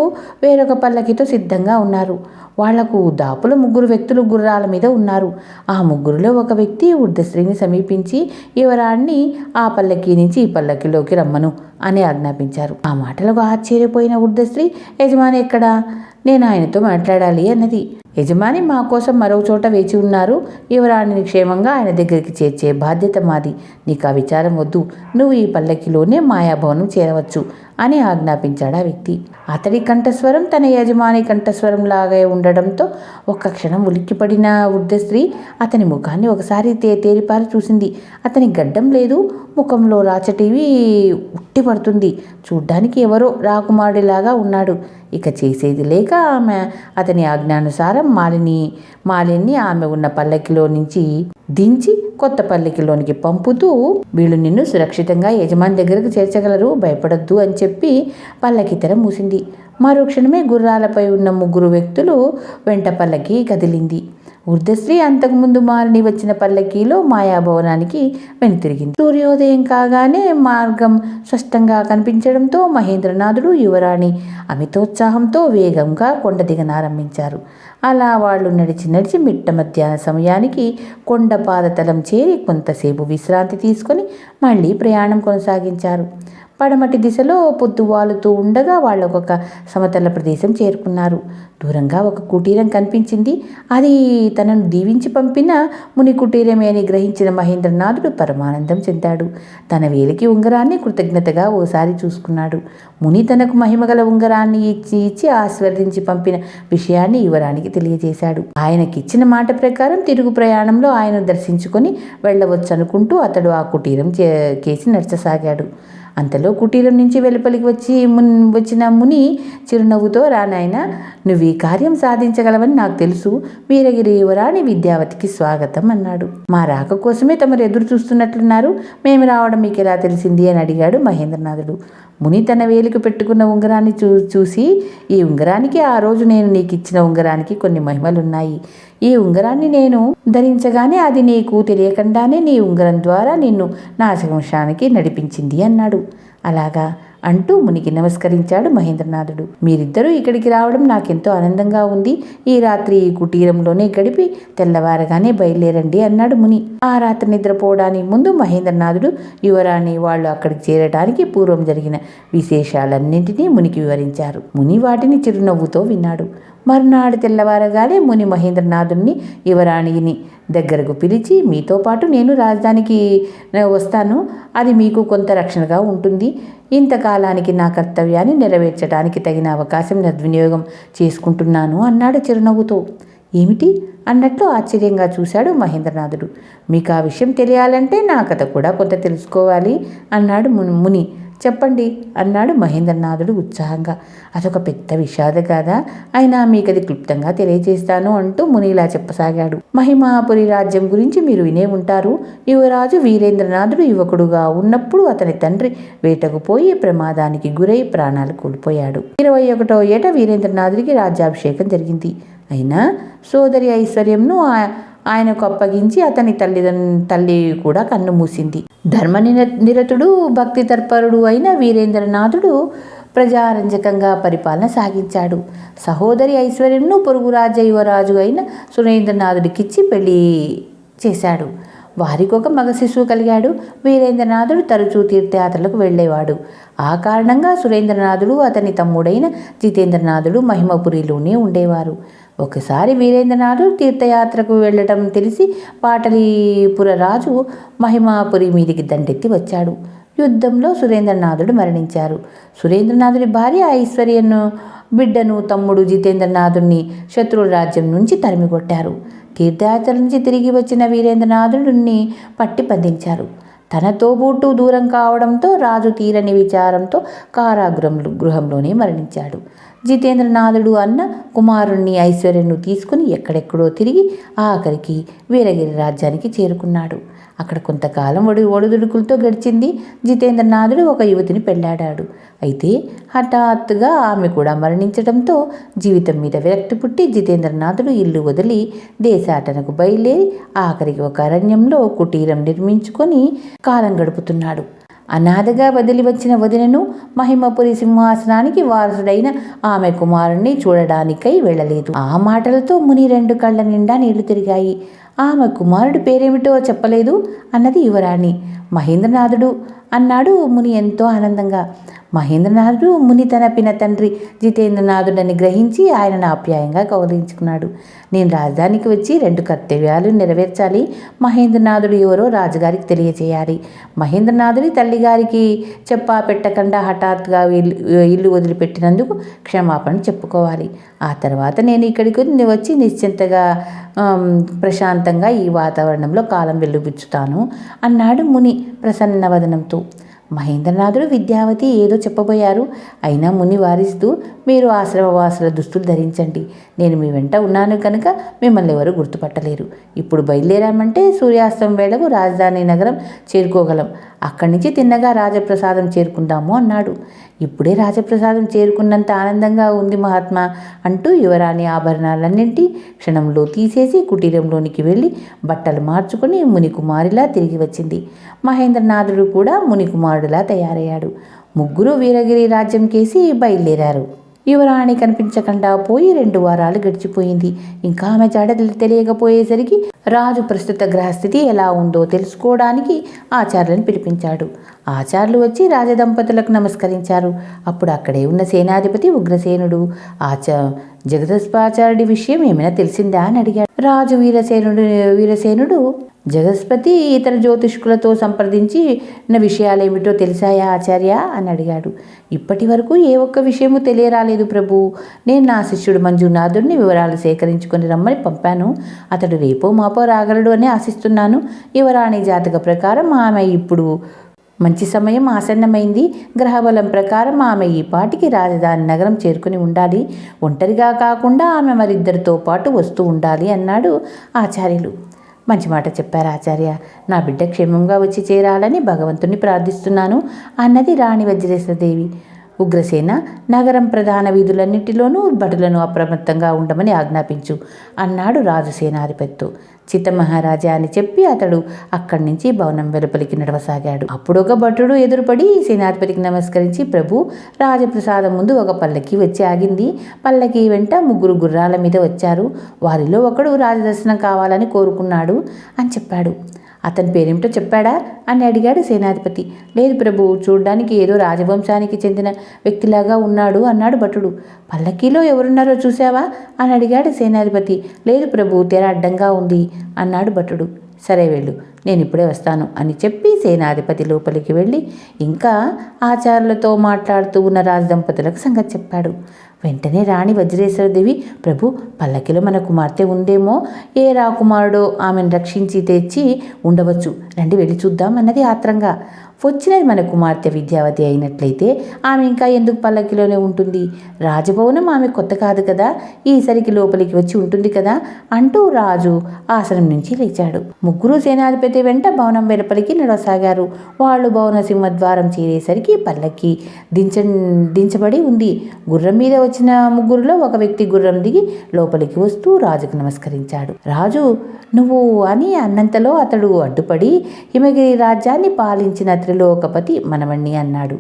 S1: వేరొక పల్లకితో సిద్ధంగా ఉన్నారు. వాళ్లకు దాపుల 3 వ్యక్తులు గుర్రాల మీద ఉన్నారు. ఆ 3లో ఒక వ్యక్తి వృద్ధశ్రీని సమీపించి యువరాణ్ణి ఆ పల్లకి నుంచి ఈ పల్లకిలోకి రమ్మను అని ఆజ్ఞాపించారు. ఆ మాటలకు ఆశ్చర్యపోయిన వృద్ధశ్రీ, యజమాని ఎక్కడా? నేను ఆయనతో మాట్లాడాలి అన్నది. యజమాని మా కోసం మరో చోట వేచి ఉన్నారు. యువరాణిని క్షేమంగా ఆయన దగ్గరికి చేర్చే బాధ్యత మాది. నీకు ఆ విచారం వద్దు. నువ్వు ఈ పల్లకిలోనే మాయాభవనం చేరవచ్చు అని ఆజ్ఞాపించాడు ఆ వ్యక్తి. అతడి కంఠస్వరం తన యజమాని కంఠస్వరం లాగే ఉండడంతో ఒక్క క్షణం ఉలిక్కిపడిన వృద్ధశ్రీ అతని ముఖాన్ని ఒకసారి తేరిపారి చూసింది. అతని గడ్డం లేదు, ముఖంలో రాచటివి ఉట్టి పడుతుంది. చూడ్డానికి ఎవరో రాకుమారుడిలాగా ఉన్నాడు. ఇక చేసేది లేక ఆమె అతని ఆజ్ఞానుసారం మాలిని ఆమె ఉన్న పల్లకిలో నుంచి దించి కొత్త పల్లకిలోనికి పంపుతూ, వీళ్ళు నిన్ను సురక్షితంగా యజమాని దగ్గరకు చేర్చగలరు, భయపడద్దు అని చెప్పి పల్లకి తెర మూసింది. మరో క్షణమే గుర్రాలపై ఉన్న 3 వ్యక్తులు వెంట పల్లకి కదిలింది. వృద్ధశ్రీ అంతకుముందు మాలిని వచ్చిన పల్లకీలో మాయాభవనానికి వెనుతిరిగింది. సూర్యోదయం కాగానే మార్గం స్పష్టంగా కనిపించడంతో మహేంద్రనాథుడు యువరాణి అమితోత్సాహంతో వేగంగా కొండ దిగనారంభించారు. అలా వాళ్ళు నడిచి మిట్ట మధ్యాహ్న సమయానికి కొండ పాదతలం చేరి కొంతసేపు విశ్రాంతి తీసుకొని మళ్ళీ ప్రయాణం కొనసాగించారు. పడమటి దిశలో పొద్దువాలుతూ ఉండగా వాళ్ళు ఒక సమతల ప్రదేశం చేరుకున్నారు. దూరంగా ఒక కుటీరం కనిపించింది. అది తనను దీవించి పంపిన ముని కుటీరమే అని గ్రహించిన మహేంద్రనాథుడు పరమానందం చెందాడు. తన వేలికి ఉంగరాన్ని కృతజ్ఞతగా ఓసారి చూసుకున్నాడు. ముని తనకు మహిమగల ఉంగరాన్ని ఇచ్చి ఆశీర్వదించి పంపిన విషయాన్ని యువరానికి తెలియజేశాడు. ఆయనకిచ్చిన మాట ప్రకారం తిరుగు ప్రయాణంలో ఆయన దర్శించుకొని వెళ్ళవచ్చు అనుకుంటూ అతడు ఆ కుటీరం కేసి నడచసాగాడు. అంతలో కుటీరం నుంచి వెలుపలికి వచ్చిన ముని చిరునవ్వుతో, రానాయన, నువ్వు ఈ కార్యం సాధించగలవని నాకు తెలుసు. వీరగిరి యువరాణి విద్యావతికి స్వాగతం అన్నాడు. మా రాక కోసమే తమరు ఎదురు చూస్తున్నట్లున్నారు. మేము రావడం మీకు ఎలా తెలిసింది అని అడిగాడు మహేంద్రనాథుడు. ముని తన వేలికి పెట్టుకున్న ఉంగరాన్ని చూసి, ఈ ఉంగరానికి ఆ రోజు నేను నీకు ఇచ్చిన ఉంగరానికి కొన్ని మహిమలున్నాయి. ఈ ఉంగరాన్ని నేను ధరించగానే అది నీకు తెలియకుండానే నీ ఉంగరం ద్వారా నిన్ను నాశవంశానికి నడిపించింది అన్నాడు. అలాగా అంటూ మునికి నమస్కరించాడు మహేంద్రనాథుడు. మీరిద్దరూ ఇక్కడికి రావడం నాకెంతో ఆనందంగా ఉంది. ఈ రాత్రి ఈ కుటీరంలోనే గడిపి తెల్లవారగానే బయలుదేరండి అన్నాడు ముని. ఆ రాత్రి నిద్రపోవడానికి ముందు మహేంద్రనాథుడు యువరాణి వాళ్ళు అక్కడికి చేరడానికి పూర్వం జరిగిన విశేషాలన్నింటినీ మునికి వివరించారు. ముని వాటిని చిరునవ్వుతో విన్నాడు. మరునాడు తెల్లవారగానే ముని మహేంద్రనాథుడిని యువరాణిని దగ్గరకు పిలిచి, మీతో పాటు నేను రాజధానికి వస్తాను. అది మీకు కొంత రక్షణగా ఉంటుంది. ఇంతకాలానికి నా కర్తవ్యాన్ని నెరవేర్చడానికి తగిన అవకాశం సద్వినియోగం చేసుకుంటున్నాను అన్నాడు చిరునవ్వుతో. ఏమిటి అన్నట్లు ఆశ్చర్యంగా చూశాడు మహేంద్రనాథుడు. మీకు ఆ విషయం తెలియాలంటే నా కథ కూడా కొంత తెలుసుకోవాలి అన్నాడు ముని. చెప్పండి అన్నాడు మహేంద్రనాథుడు ఉత్సాహంగా. అదొక పెద్ద విషాద గాథ, అయినా మీకు అది క్లుప్తంగా తెలియజేస్తాను అంటూ ముని ఇలా చెప్పసాగాడు. మహిమాపురి రాజ్యం గురించి మీరు వినే ఉంటారు. యువరాజు వీరేంద్రనాథుడు యువకుడుగా ఉన్నప్పుడు అతని తండ్రి వేటకు పోయి ప్రమాదానికి గురై ప్రాణాలు కోల్పోయాడు. 21వ ఏట వీరేంద్రనాథుడికి రాజ్యాభిషేకం జరిగింది. అయినా సోదరి ఐశ్వర్యంను ఆయనకు అప్పగించి అతని తల్లి కూడా కన్ను మూసింది. ధర్మనిరతుడు భక్తి తత్పరుడు అయిన వీరేంద్రనాథుడు ప్రజారంజకంగా పరిపాలన సాగించాడు. సహోదరి ఐశ్వర్యంను పొరుగు రాజ్య యువరాజు అయిన సురేంద్రనాథుడికిచ్చి పెళ్లి చేశాడు. వారికి ఒక మగ శిశువు కలిగాడు. వీరేంద్రనాథుడు తరచూ తీర్థయాత్రలకు వెళ్ళేవాడు. ఆ కారణంగా సురేంద్రనాథుడు అతని తమ్ముడైన జితేంద్రనాథుడు మహిమపురిలోనే ఉండేవారు. ఒకసారి వీరేంద్రనాథుడు తీర్థయాత్రకు వెళ్ళటం తెలిసి పాటలీపుర రాజు మహిమాపురి మీదికి దండెత్తి వచ్చాడు. యుద్ధంలో సురేంద్రనాథుడు మరణించారు. సురేంద్రనాథుడి భార్య ఐశ్వర్యను బిడ్డను తమ్ముడు జితేంద్రనాథుడిని శత్రువుల రాజ్యం నుంచి తరిమికొట్టారు. తీర్థయాత్ర నుంచి తిరిగి వచ్చిన వీరేంద్రనాథుడిని పట్టి బంధించారు. తన తోబుట్టు దూరం కావడంతో రాజు తీరని విచారంతో గృహంలోనే మరణించాడు. జితేంద్రనాథుడు అన్న కుమారుణ్ణి ఐశ్వర్యను తీసుకుని ఎక్కడెక్కడో తిరిగి ఆఖరికి వీరగిరి రాజ్యానికి చేరుకున్నాడు. అక్కడ కొంతకాలం ఒడిదుడుకులతో గడిచింది. జితేంద్రనాథుడు ఒక యువతిని పెళ్లాడాడు. అయితే హఠాత్తుగా ఆమె కూడా మరణించడంతో జీవితం మీద విరక్తి పుట్టి జితేంద్రనాథుడు ఇల్లు వదిలి దేశాటనకు బయలుదేరి ఆఖరికి ఒక అరణ్యంలో కుటీరం నిర్మించుకొని కాలం గడుపుతున్నాడు. అనాథగా వదిలి వచ్చిన వదినను మహిమపురి సింహాసనానికి వారసుడైన ఆమె కుమారుణ్ణి చూడడానికై వెళ్ళలేదు. ఆ మాటలతో ముని 2 కళ్ళ నిండా నీళ్లు తిరిగాయి. ఆమె కుమారుడి పేరేమిటో చెప్పలేదు అన్నది యువరాణి. మహేంద్రనాథుడు అన్నాడు ముని ఎంతో ఆనందంగా. మహేంద్రనాథుడు ముని తన పిన తండ్రి జితేంద్రనాథుడని గ్రహించి ఆయనను ఆప్యాయంగా కౌగిలించుకున్నాడు. నేను రాజధానికి వచ్చి 2 కర్తవ్యాలు నెరవేర్చాలి. మహేంద్రనాథుడు ఎవరో రాజుగారికి తెలియచేయాలి. మహేంద్రనాథుడి తల్లిగారికి చెప్పా పెట్టకుండా హఠాత్తుగా ఇల్లు వదిలిపెట్టినందుకు క్షమాపణ చెప్పుకోవాలి. ఆ తర్వాత నేను ఇక్కడికి వచ్చి నిశ్చింతగా ప్రశాంతంగా ఈ వాతావరణంలో కాలం వెలుబుచ్చుతాను అన్నాడు ముని ప్రసన్న వదనంతో. మహేంద్రనాథుడు విద్యావతి ఏదో చెప్పబోయారు. అయినా ముని వారిస్తూ, మీరు ఆశ్రమవాసుల దుస్తులు ధరించండి. నేను మీ వెంట ఉన్నాను కనుక మిమ్మల్ని ఎవరు గుర్తుపట్టలేరు. ఇప్పుడు బయలుదేరామంటే సూర్యాస్తం వేళకు రాజధాని నగరం చేరుకోగలం. అక్కడి నుంచి తిన్నగా రాజప్రసాదం చేరుకుందాము అన్నాడు. ఇప్పుడే రాజప్రసాదం చేరుకున్నంత ఆనందంగా ఉంది మహాత్మా అంటూ యువరాణి ఆభరణాలన్నింటి క్షణంలో తీసేసి కుటీరంలోనికి వెళ్ళి బట్టలు మార్చుకొని మునికుమారిలా తిరిగి వచ్చింది. మహేంద్రనాథుడు కూడా మునికుమారుడిలా తయారయ్యాడు. ముగ్గురు వీరగిరి రాజ్యం కేసి బయలుదేరారు. యువరాణి కనిపించకుండా పోయి 2 వారాలు గడిచిపోయింది. ఇంకా ఆమె జాడ తెలియకపోయేసరికి రాజు ప్రస్తుత గ్రహస్థితి ఎలా ఉందో తెలుసుకోవడానికి ఆచార్యులను పిలిపించాడు. ఆచార్యులు వచ్చి రాజదంపతులకు నమస్కరించారు. అప్పుడు అక్కడే ఉన్న సేనాధిపతి ఉగ్రసేనుడు జగదస్పాచార్యుడి విషయం ఏమైనా తెలిసిందా అని అడిగాడు. రాజు వీరసేనుడు జగస్పతి ఇతర జ్యోతిష్కులతో సంప్రదించిన విషయాలేమిటో తెలిసాయా ఆచార్య అని అడిగాడు. ఇప్పటి వరకు ఏ ఒక్క విషయము తెలియరాలేదు ప్రభు. నేను నా శిష్యుడు మంజునాథుడిని వివరాలు సేకరించుకొని రమ్మని పంపాను. అతడు రేపో మాపో రాగలడు అని ఆశిస్తున్నాను. యువరాణి జాతక ప్రకారం ఆమె ఇప్పుడు మంచి సమయం ఆసన్నమైంది. గ్రహబలం ప్రకారం ఆమె ఈ పాటికి రాజధాని నగరం చేరుకుని ఉండాలి. ఒంటరిగా కాకుండా ఆమె మరిద్దరితో పాటు వస్తూ ఉండాలి అన్నాడు ఆచార్యులు. మంచి మాట చెప్పారు ఆచార్య. నా బిడ్డ క్షేమంగా వచ్చి చేరాలని భగవంతుని ప్రార్థిస్తున్నాను అన్నది రాణి వజ్రేశ్వరదేవి. ఉగ్రసేన, నగరం ప్రధాన వీధులన్నింటిలోనూ భటులను అప్రమత్తంగా ఉండమని ఆజ్ఞాపించు అన్నాడు రాజు సేనాధిపతితో. చిత్తమహారాజా అని చెప్పి అతడు అక్కడి నుంచి భవనం వెలుపలికి నడవసాగాడు. అప్పుడు ఒక భటుడు ఎదురుపడి సేనాధిపతికి నమస్కరించి, ప్రభు, రాజప్రసాదం ముందు ఒక పల్లకి వచ్చి ఆగింది. పల్లకి వెంట 3 గుర్రాల మీద వచ్చారు. వారిలో ఒకడు రాజదర్శనం కావాలని కోరుకున్నాడు అని చెప్పాడు. అతని పేరేమిటో చెప్పాడా అని అడిగాడు సేనాధిపతి. లేదు ప్రభు, చూడ్డానికి ఏదో రాజవంశానికి చెందిన వ్యక్తిలాగా ఉన్నాడు అన్నాడు భటుడు. పల్లకీలో ఎవరున్నారో చూసావా అని అడిగాడు సేనాధిపతి. లేదు ప్రభు, తెర అడ్డంగా ఉంది అన్నాడు భటుడు. సరే వెళ్ళు, నేను ఇప్పుడే వస్తాను అని చెప్పి సేనాధిపతి లోపలికి వెళ్ళి ఇంకా ఆచార్యులతో మాట్లాడుతూ ఉన్న రాజదంపతులకు సంగతి చెప్పాడు. వెంటనే రాణి వజ్రేశ్వరదేవి, ప్రభు, పల్లకిలో మన కుమార్తె ఉందేమో, ఏ రాకుమారుడో ఆమెను రక్షించి తెచ్చి ఉండవచ్చు, రండి వెళ్ళి చూద్దాం అన్నది ఆత్రంగా. వచ్చినది మన కుమార్తె విద్యావతి అయినట్లయితే ఆమె ఇంకా ఎందుకు పల్లకిలోనే ఉంటుంది? రాజభవనం ఆమె కొత్త కాదు కదా, ఈసరికి లోపలికి వచ్చి ఉంటుంది కదా అంటూ రాజు ఆసనం నుంచి లేచాడు. 3 సేనాధిపతి వెంట భవనం వెలుపలికి నడవసాగారు. వాళ్ళు భవన సింహద్వారం చేరేసరికి పల్లకి దించబడి ఉంది. గుర్రం మీద వచ్చిన 3లో ఒక వ్యక్తి గుర్రం దిగి లోపలికి వస్తూ రాజుకు నమస్కరించాడు. రాజు నువ్వు అని అన్నంతలో అతడు అడ్డుపడి, హిమగిరి రాజ్యాన్ని పాలించిన త్రిలోకపతి మనవణ్ణి అన్నాడు.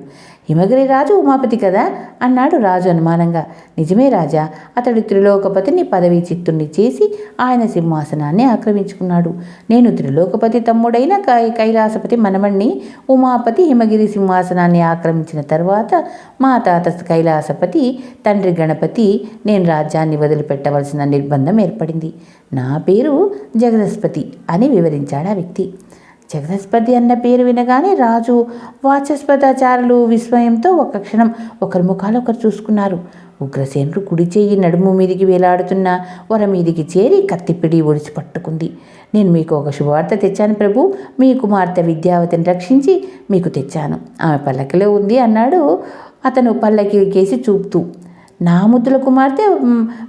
S1: హిమగిరి రాజు ఉమాపతి కదా అన్నాడు రాజు అనుమానంగా. నిజమే రాజా, అతడు త్రిలోకపతిని పదవీ చిత్తుణ్ణి చేసి ఆయన సింహాసనాన్ని ఆక్రమించుకున్నాడు. నేను త్రిలోకపతి తమ్ముడైన కైలాసపతి మనవణ్ణి. ఉమాపతి హిమగిరి సింహాసనాన్ని ఆక్రమించిన తర్వాత మా తాత కైలాసపతి తండ్రి గణపతి నేను రాజ్యాన్ని వదిలిపెట్టవలసిన నిర్బంధం ఏర్పడింది. నా పేరు జగదస్పతి అని వివరించాడు ఆ వ్యక్తి. జగదస్పతి అన్న పేరు వినగానే రాజు వాచస్పతాచారులు విస్మయంతో ఒక్క క్షణం ఒకరి ముఖాలు ఒకరు చూసుకున్నారు. ఉగ్రసేనుడు కుడి చెయ్యి నడుము మీదికి వేలాడుతున్న వర మీదికి చేరి కత్తిపిడి ఒడిసి పట్టుకుంది. నేను మీకు ఒక శుభవార్త తెచ్చాను ప్రభు, మీ కుమార్తె విద్యావతిని రక్షించి మీకు తెచ్చాను. ఆమె పల్లకిలో ఉంది అన్నాడు అతను పల్లకి కేసి చూపుతూ. నా ముద్దుల కుమార్తె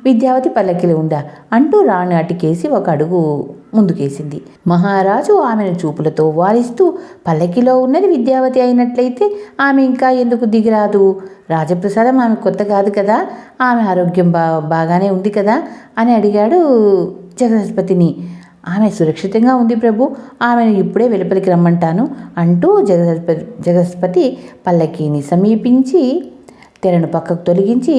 S1: విద్యావతి పల్లకిలో ఉందా అంటూ రాణి అటుకేసి ఒక అడుగు ముందుకేసింది. మహారాజు ఆమెను చూపులతో వారిస్తూ, పల్లకిలో ఉన్నది విద్యావతి అయినట్లయితే ఆమె ఇంకా ఎందుకు దిగిరాదు? రాజప్రసాదం ఆమె కొత్త కాదు కదా, ఆమె ఆరోగ్యం బాగానే ఉంది కదా అని అడిగాడు జగదస్పతిని. ఆమె సురక్షితంగా ఉంది ప్రభు, ఆమెను ఇప్పుడే వెలుపలికి రమ్మంటాను అంటూ జగదస్పతి పల్లకీని సమీపించి తెరను పక్కకు తొలగించి,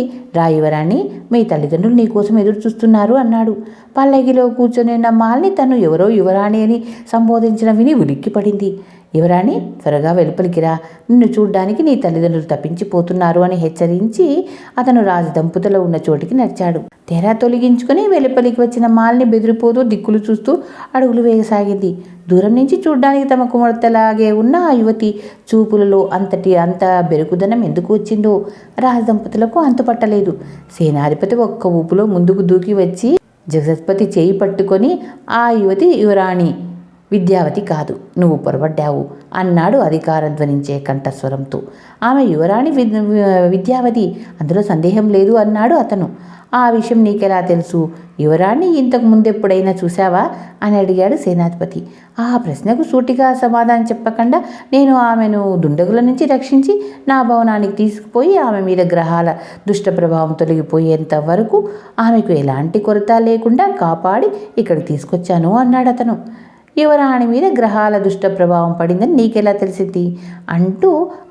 S1: యువరాణి, మీ తల్లిదండ్రులు నీకోసం ఎదురు చూస్తున్నారు అన్నాడు. పల్లకిలో కూర్చొని మాల్ని తను ఎవరో యువరాణి అని సంబోధించిన విని ఉలిక్కిపడింది. యువరాణి, త్వరగా వెలుపలికి రా, నిన్ను చూడ్డానికి నీ తల్లిదండ్రులు తప్పించిపోతున్నారు అని హెచ్చరించి అతను రాజదంపతులు ఉన్న చోటికి నడిచాడు. తెర తొలగించుకుని వెలుపలికి వచ్చిన మాల్ని బెదిరిపోతూ దిక్కులు చూస్తూ అడుగులు వేయసాగింది. దూరం నుంచి చూడ్డానికి తమ కుమార్తెలాగే ఉన్న ఆ యువతి చూపులలో అంత బెరుకుదనం ఎందుకు వచ్చిందో రాజదంపతులకు అంతుపట్టలేదు. సేనాధిపతి ఒక్క ఊపులో ముందుకు దూకి వచ్చి జగదస్పతి చేయి పట్టుకొని, ఆ యువతి యువరాణి విద్యావతి కాదు, నువ్వు పొరపడ్డావు అన్నాడు అధికారం ధ్వనించే కంఠస్వరంతో. ఆమె యువరాణి విద్యావతి, అందులో సందేహం లేదు అన్నాడు అతను. ఆ విషయం నీకెలా తెలుసు? యువరాణి ఇంతకు ముందెప్పుడైనా చూశావా అని అడిగాడు సేనాధిపతి. ఆ ప్రశ్నకు సూటిగా సమాధానం చెప్పకుండా, నేను ఆమెను దుండగుల నుంచి రక్షించి నా భవనానికి తీసుకుపోయి ఆమె మీద గ్రహాల దుష్ట ప్రభావం తొలగిపోయేంత వరకు ఆమెకు ఎలాంటి కొరత లేకుండా కాపాడి ఇక్కడికి తీసుకొచ్చాను అన్నాడు అతను. యువరాణి మీద గ్రహాల దుష్ట ప్రభావం పడిందని నీకెలా తెలిసింది అంటూ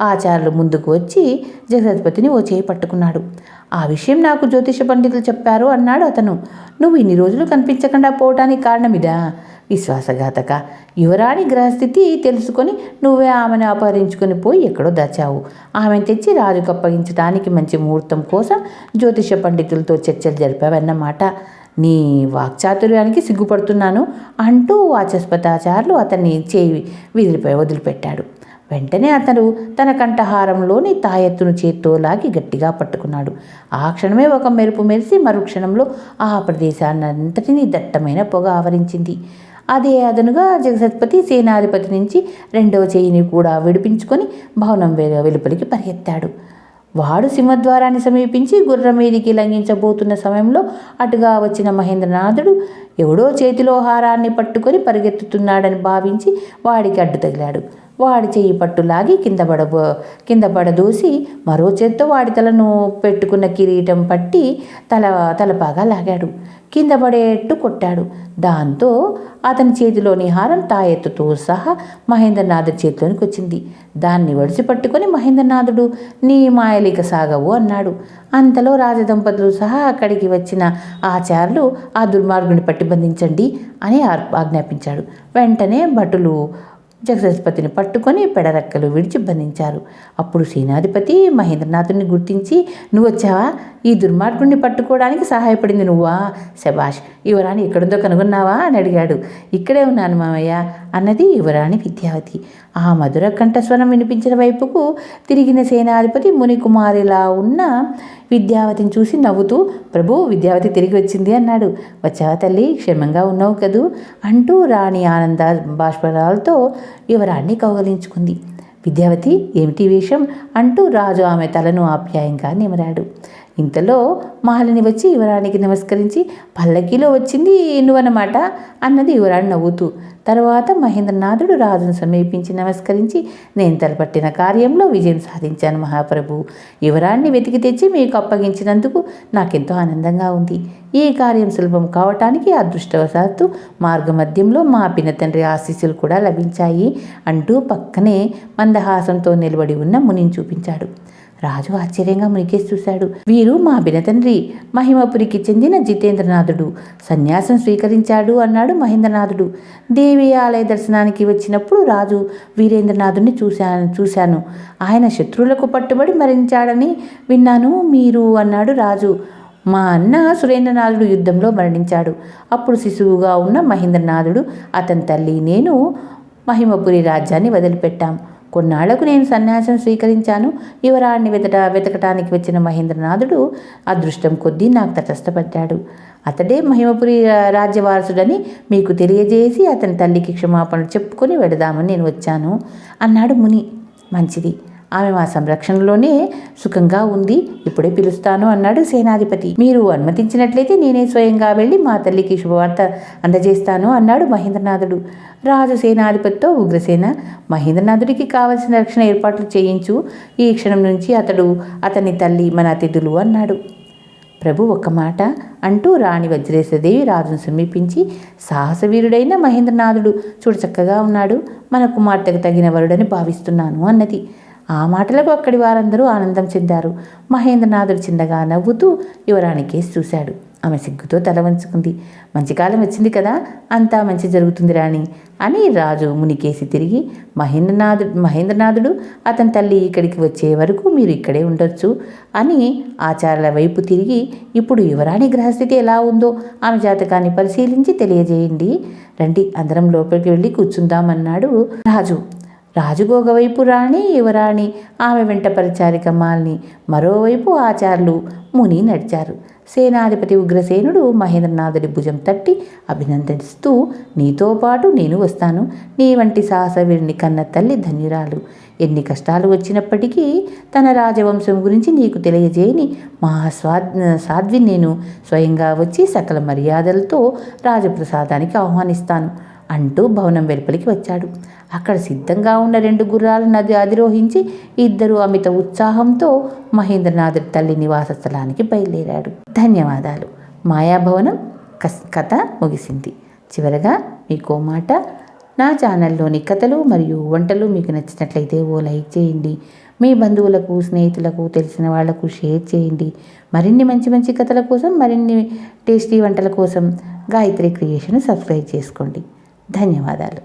S1: ఆచార్యులు ముందుకు వచ్చి జగదస్పతిని ఓ చేయి పట్టుకున్నాడు. ఆ విషయం నాకు జ్యోతిష పండితులు చెప్పారు అన్నాడు అతను. నువ్వు ఇన్ని రోజులు కనిపించకుండా పోవటానికి కారణమిదా? విశ్వాసఘాతక, యువరాణి గ్రహస్థితి తెలుసుకొని నువ్వే ఆమెను అపహరించుకొని పోయి ఎక్కడో దాచావు. ఆమెను తెచ్చి రాజుకు అప్పగించడానికి మంచి ముహూర్తం కోసం జ్యోతిష పండితులతో చర్చలు జరిపావన్నమాట. నీ వాక్చాతుర్యానికి సిగ్గుపడుతున్నాను అంటూ వాచస్పతాచార్యులు అతన్ని చేయి వదిలిపెట్టాడు. వెంటనే అతను తన కంఠహారంలోని తాయెత్తును చేత్తో లాగి గట్టిగా పట్టుకున్నాడు. ఆ క్షణమే ఒక మెరుపు మెరిసి మరుక్షణంలో ఆ ప్రదేశాన్నంతటినీ దట్టమైన పొగ ఆవరించింది. అదే అదనుగా జగదస్పతి సేనాధిపతి నుంచి రెండవ చేయిని కూడా విడిపించుకొని భవనం వెలుపలికి పరిగెత్తాడు. వాడు సింహద్వారాన్ని సమీపించి గుర్రం మీదికి లంఘించబోతున్న సమయంలో అటుగా వచ్చిన మహేంద్రనాథుడు ఎవడో చేతిలో హారాన్ని పట్టుకొని పరిగెత్తుతున్నాడని భావించి వాడికి అడ్డు తగిలాడు. వాడి చెయ్యి పట్టులాగి కింద పడదూసి మరో చేత్తో వాడి తలను పెట్టుకున్న కిరీటం పట్టి తలపాగా లాగాడు. కింద పడేట్టు కొట్టాడు. దాంతో అతని చేతిలోని హారం తాయెత్తుతో సహా మహేంద్రనాథుడి చేతిలోనికి వచ్చింది. దాన్ని వడిసి పట్టుకొని మహేంద్రనాథుడు, నీ మాయలిక సాగవు అన్నాడు. అంతలో రాజదంపతులు సహా అక్కడికి వచ్చిన ఆచార్యులు ఆ దుర్మార్గుని పట్టి బంధించండి అని ఆజ్ఞాపించాడు. వెంటనే భటులు జగదస్పతిని పట్టుకొని పెడరెక్కలు విడిచి బంధించారు. అప్పుడు సేనాధిపతి మహేంద్రనాథుని గుర్తించి, నువ్వు వచ్చావా? ఈ దుర్మార్గుడిని పట్టుకోవడానికి సహాయపడింది నువ్వా? శభాష్, యువరాణి ఎక్కడుందో కనుగొన్నావా అని అడిగాడు. ఇక్కడే ఉన్నాను మామయ్య అన్నది యువరాణి విద్యావతి. ఆ మధుర కంఠస్వరం వినిపించిన వైపుకు తిరిగిన సేనాధిపతి మునికుమారిలా ఉన్న విద్యావతిని చూసి నవ్వుతూ, ప్రభు, విద్యావతి తిరిగి వచ్చింది అన్నాడు. వచ్చావా తల్లి, క్షేమంగా ఉన్నావు కదూ అంటూ రాణి ఆనంద బాష్పరాలతో యువరాణ్ణి కౌగలించుకుంది. విద్యావతి, ఏమిటి విషయం అంటూ రాజు ఆమె తలను ఆప్యాయంగా నిమరాడు. ఇంతలో మాలిని వచ్చి యువరాణికి నమస్కరించి, పల్లకీలో వచ్చింది నువ్వన్నమాట అన్నది యువరాణి నవ్వుతూ. తర్వాత మహేంద్రనాథుడు రాజును సమీపించి నమస్కరించి, నేను తలపట్టిన కార్యంలో విజయం సాధించాను మహాప్రభు. యువరాణ్ణి వెతికి తెచ్చి మీకు అప్పగించినందుకు నాకెంతో ఆనందంగా ఉంది. ఈ కార్యం సులభం కావటానికి అదృష్టవశాత్తు మార్గమధ్యంలో మా పినతండ్రి ఆశీస్సులు కూడా లభించాయి అంటూ పక్కనే మందహాసంతో నిలబడి ఉన్న మునిని చూపించాడు. రాజు ఆశ్చర్యంగా మునికేసి చూశాడు. వీరు మా బినతండ్రి మహిమపురికి చెందిన జితేంద్రనాథుడు, సన్యాసం స్వీకరించాడు అన్నాడు మహేంద్రనాథుడు. దేవి ఆలయ దర్శనానికి వచ్చినప్పుడు రాజు వీరేంద్రనాథుడిని చూశాను. ఆయన శత్రువులకు పట్టుబడి మరణించాడని విన్నాను. మీరు అన్నాడు రాజు. మా అన్న సురేంద్రనాథుడు యుద్ధంలో మరణించాడు. అప్పుడు శిశువుగా ఉన్న మహేంద్రనాథుడు, అతని తల్లి, నేను మహిమపురి రాజ్యాన్ని వదిలిపెట్టాం. కొన్నాళ్లకు నేను సన్యాసం స్వీకరించాను. యువరాణ్ణి వెతకటానికి వచ్చిన మహేంద్రనాథుడు అదృష్టం కొద్దీ నాకు తటస్థపడ్డాడు. అతడే మహిమపురి రాజ్యవారసుడని మీకు తెలియజేసి అతని తల్లికి క్షమాపణలు చెప్పుకొని వెడదామని నేను వచ్చాను అన్నాడు ముని. మంచిది, ఆమె మా సంరక్షణలోనే సుఖంగా ఉంది. ఇప్పుడే పిలుస్తాను అన్నాడు సేనాధిపతి. మీరు అనుమతించినట్లయితే నేనే స్వయంగా వెళ్ళి మా తల్లికి శుభవార్త అందజేస్తాను అన్నాడు మహేంద్రనాథుడు. రాజు సేనాధిపతితో, ఉగ్రసేన, మహేంద్రనాథుడికి కావలసిన రక్షణ ఏర్పాట్లు చేయించు. ఈ క్షణం నుంచి అతడు, అతని తల్లి మన అతిథులు అన్నాడు. ప్రభు ఒక్క మాట అంటూ రాణి వజ్రేశ్వరదేవి రాజును సమీపించి, సాహసవీరుడైన మహేంద్రనాథుడు చూడచక్కగా ఉన్నాడు. మన కుమార్తెకు తగిన వరుడని భావిస్తున్నాను అన్నది. ఆ మాటలకు అక్కడి వారందరూ ఆనందం చెందారు. మహేంద్రనాథుడు చిన్నగా నవ్వుతూ యువరాణికే చూశాడు. ఆమె సిగ్గుతో తల వంచుకుంది. మంచి కాలం వచ్చింది కదా, అంతా మంచి జరుగుతుంది రాణి అని రాజు మునికేసి తిరిగి, మహేంద్రనాథుడు అతని తల్లి ఇక్కడికి వచ్చే వరకు మీరు ఇక్కడే ఉండొచ్చు అని ఆచారాల వైపు తిరిగి, ఇప్పుడు యువరాణి గ్రహస్థితి ఎలా ఉందో ఆమె జాతకాన్ని పరిశీలించి తెలియజేయండి. రండి, అందరం లోపలికి వెళ్ళి కూర్చుందామన్నాడు రాజు. రాజుగోగవైపు రాణి, యువరాణి, ఆమె వెంట పరిచారిక మాలిని, మరోవైపు ఆచార్యులు ముని నడిచారు. సేనాధిపతి ఉగ్రసేనుడు మహేంద్రనాథుడి భుజం తట్టి అభినందిస్తూ, నీతో పాటు నేను వస్తాను. నీ వంటి సాహసవీరుని కన్న తల్లి ధన్యురాలు. ఎన్ని కష్టాలు వచ్చినప్పటికీ తన రాజవంశం గురించి నీకు తెలియజేయని సాధ్వి నేను స్వయంగా వచ్చి సకల మర్యాదలతో రాజప్రసాదానికి ఆహ్వానిస్తాను అంటూ భవనం వెలుపలికి వచ్చాడు. అక్కడ సిద్ధంగా ఉన్న 2 గుర్రాలను అధిరోహించి ఇద్దరు అమిత ఉత్సాహంతో మహేంద్రనాథుడి తల్లి నివాస స్థలానికి బయలుదేరాడు. ధన్యవాదాలు. మాయాభవనం కథ ముగిసింది. చివరగా మీకో మాట, నా ఛానల్లోని కథలు మరియు వంటలు మీకు నచ్చినట్లయితే ఓ లైక్ చేయండి. మీ బంధువులకు, స్నేహితులకు, తెలిసిన వాళ్లకు షేర్ చేయండి. మరిన్ని మంచి మంచి కథల కోసం, మరిన్ని టేస్టీ వంటల కోసం గాయత్రి క్రియేషన్ సబ్స్క్రైబ్ చేసుకోండి. ధన్యవాదాలు.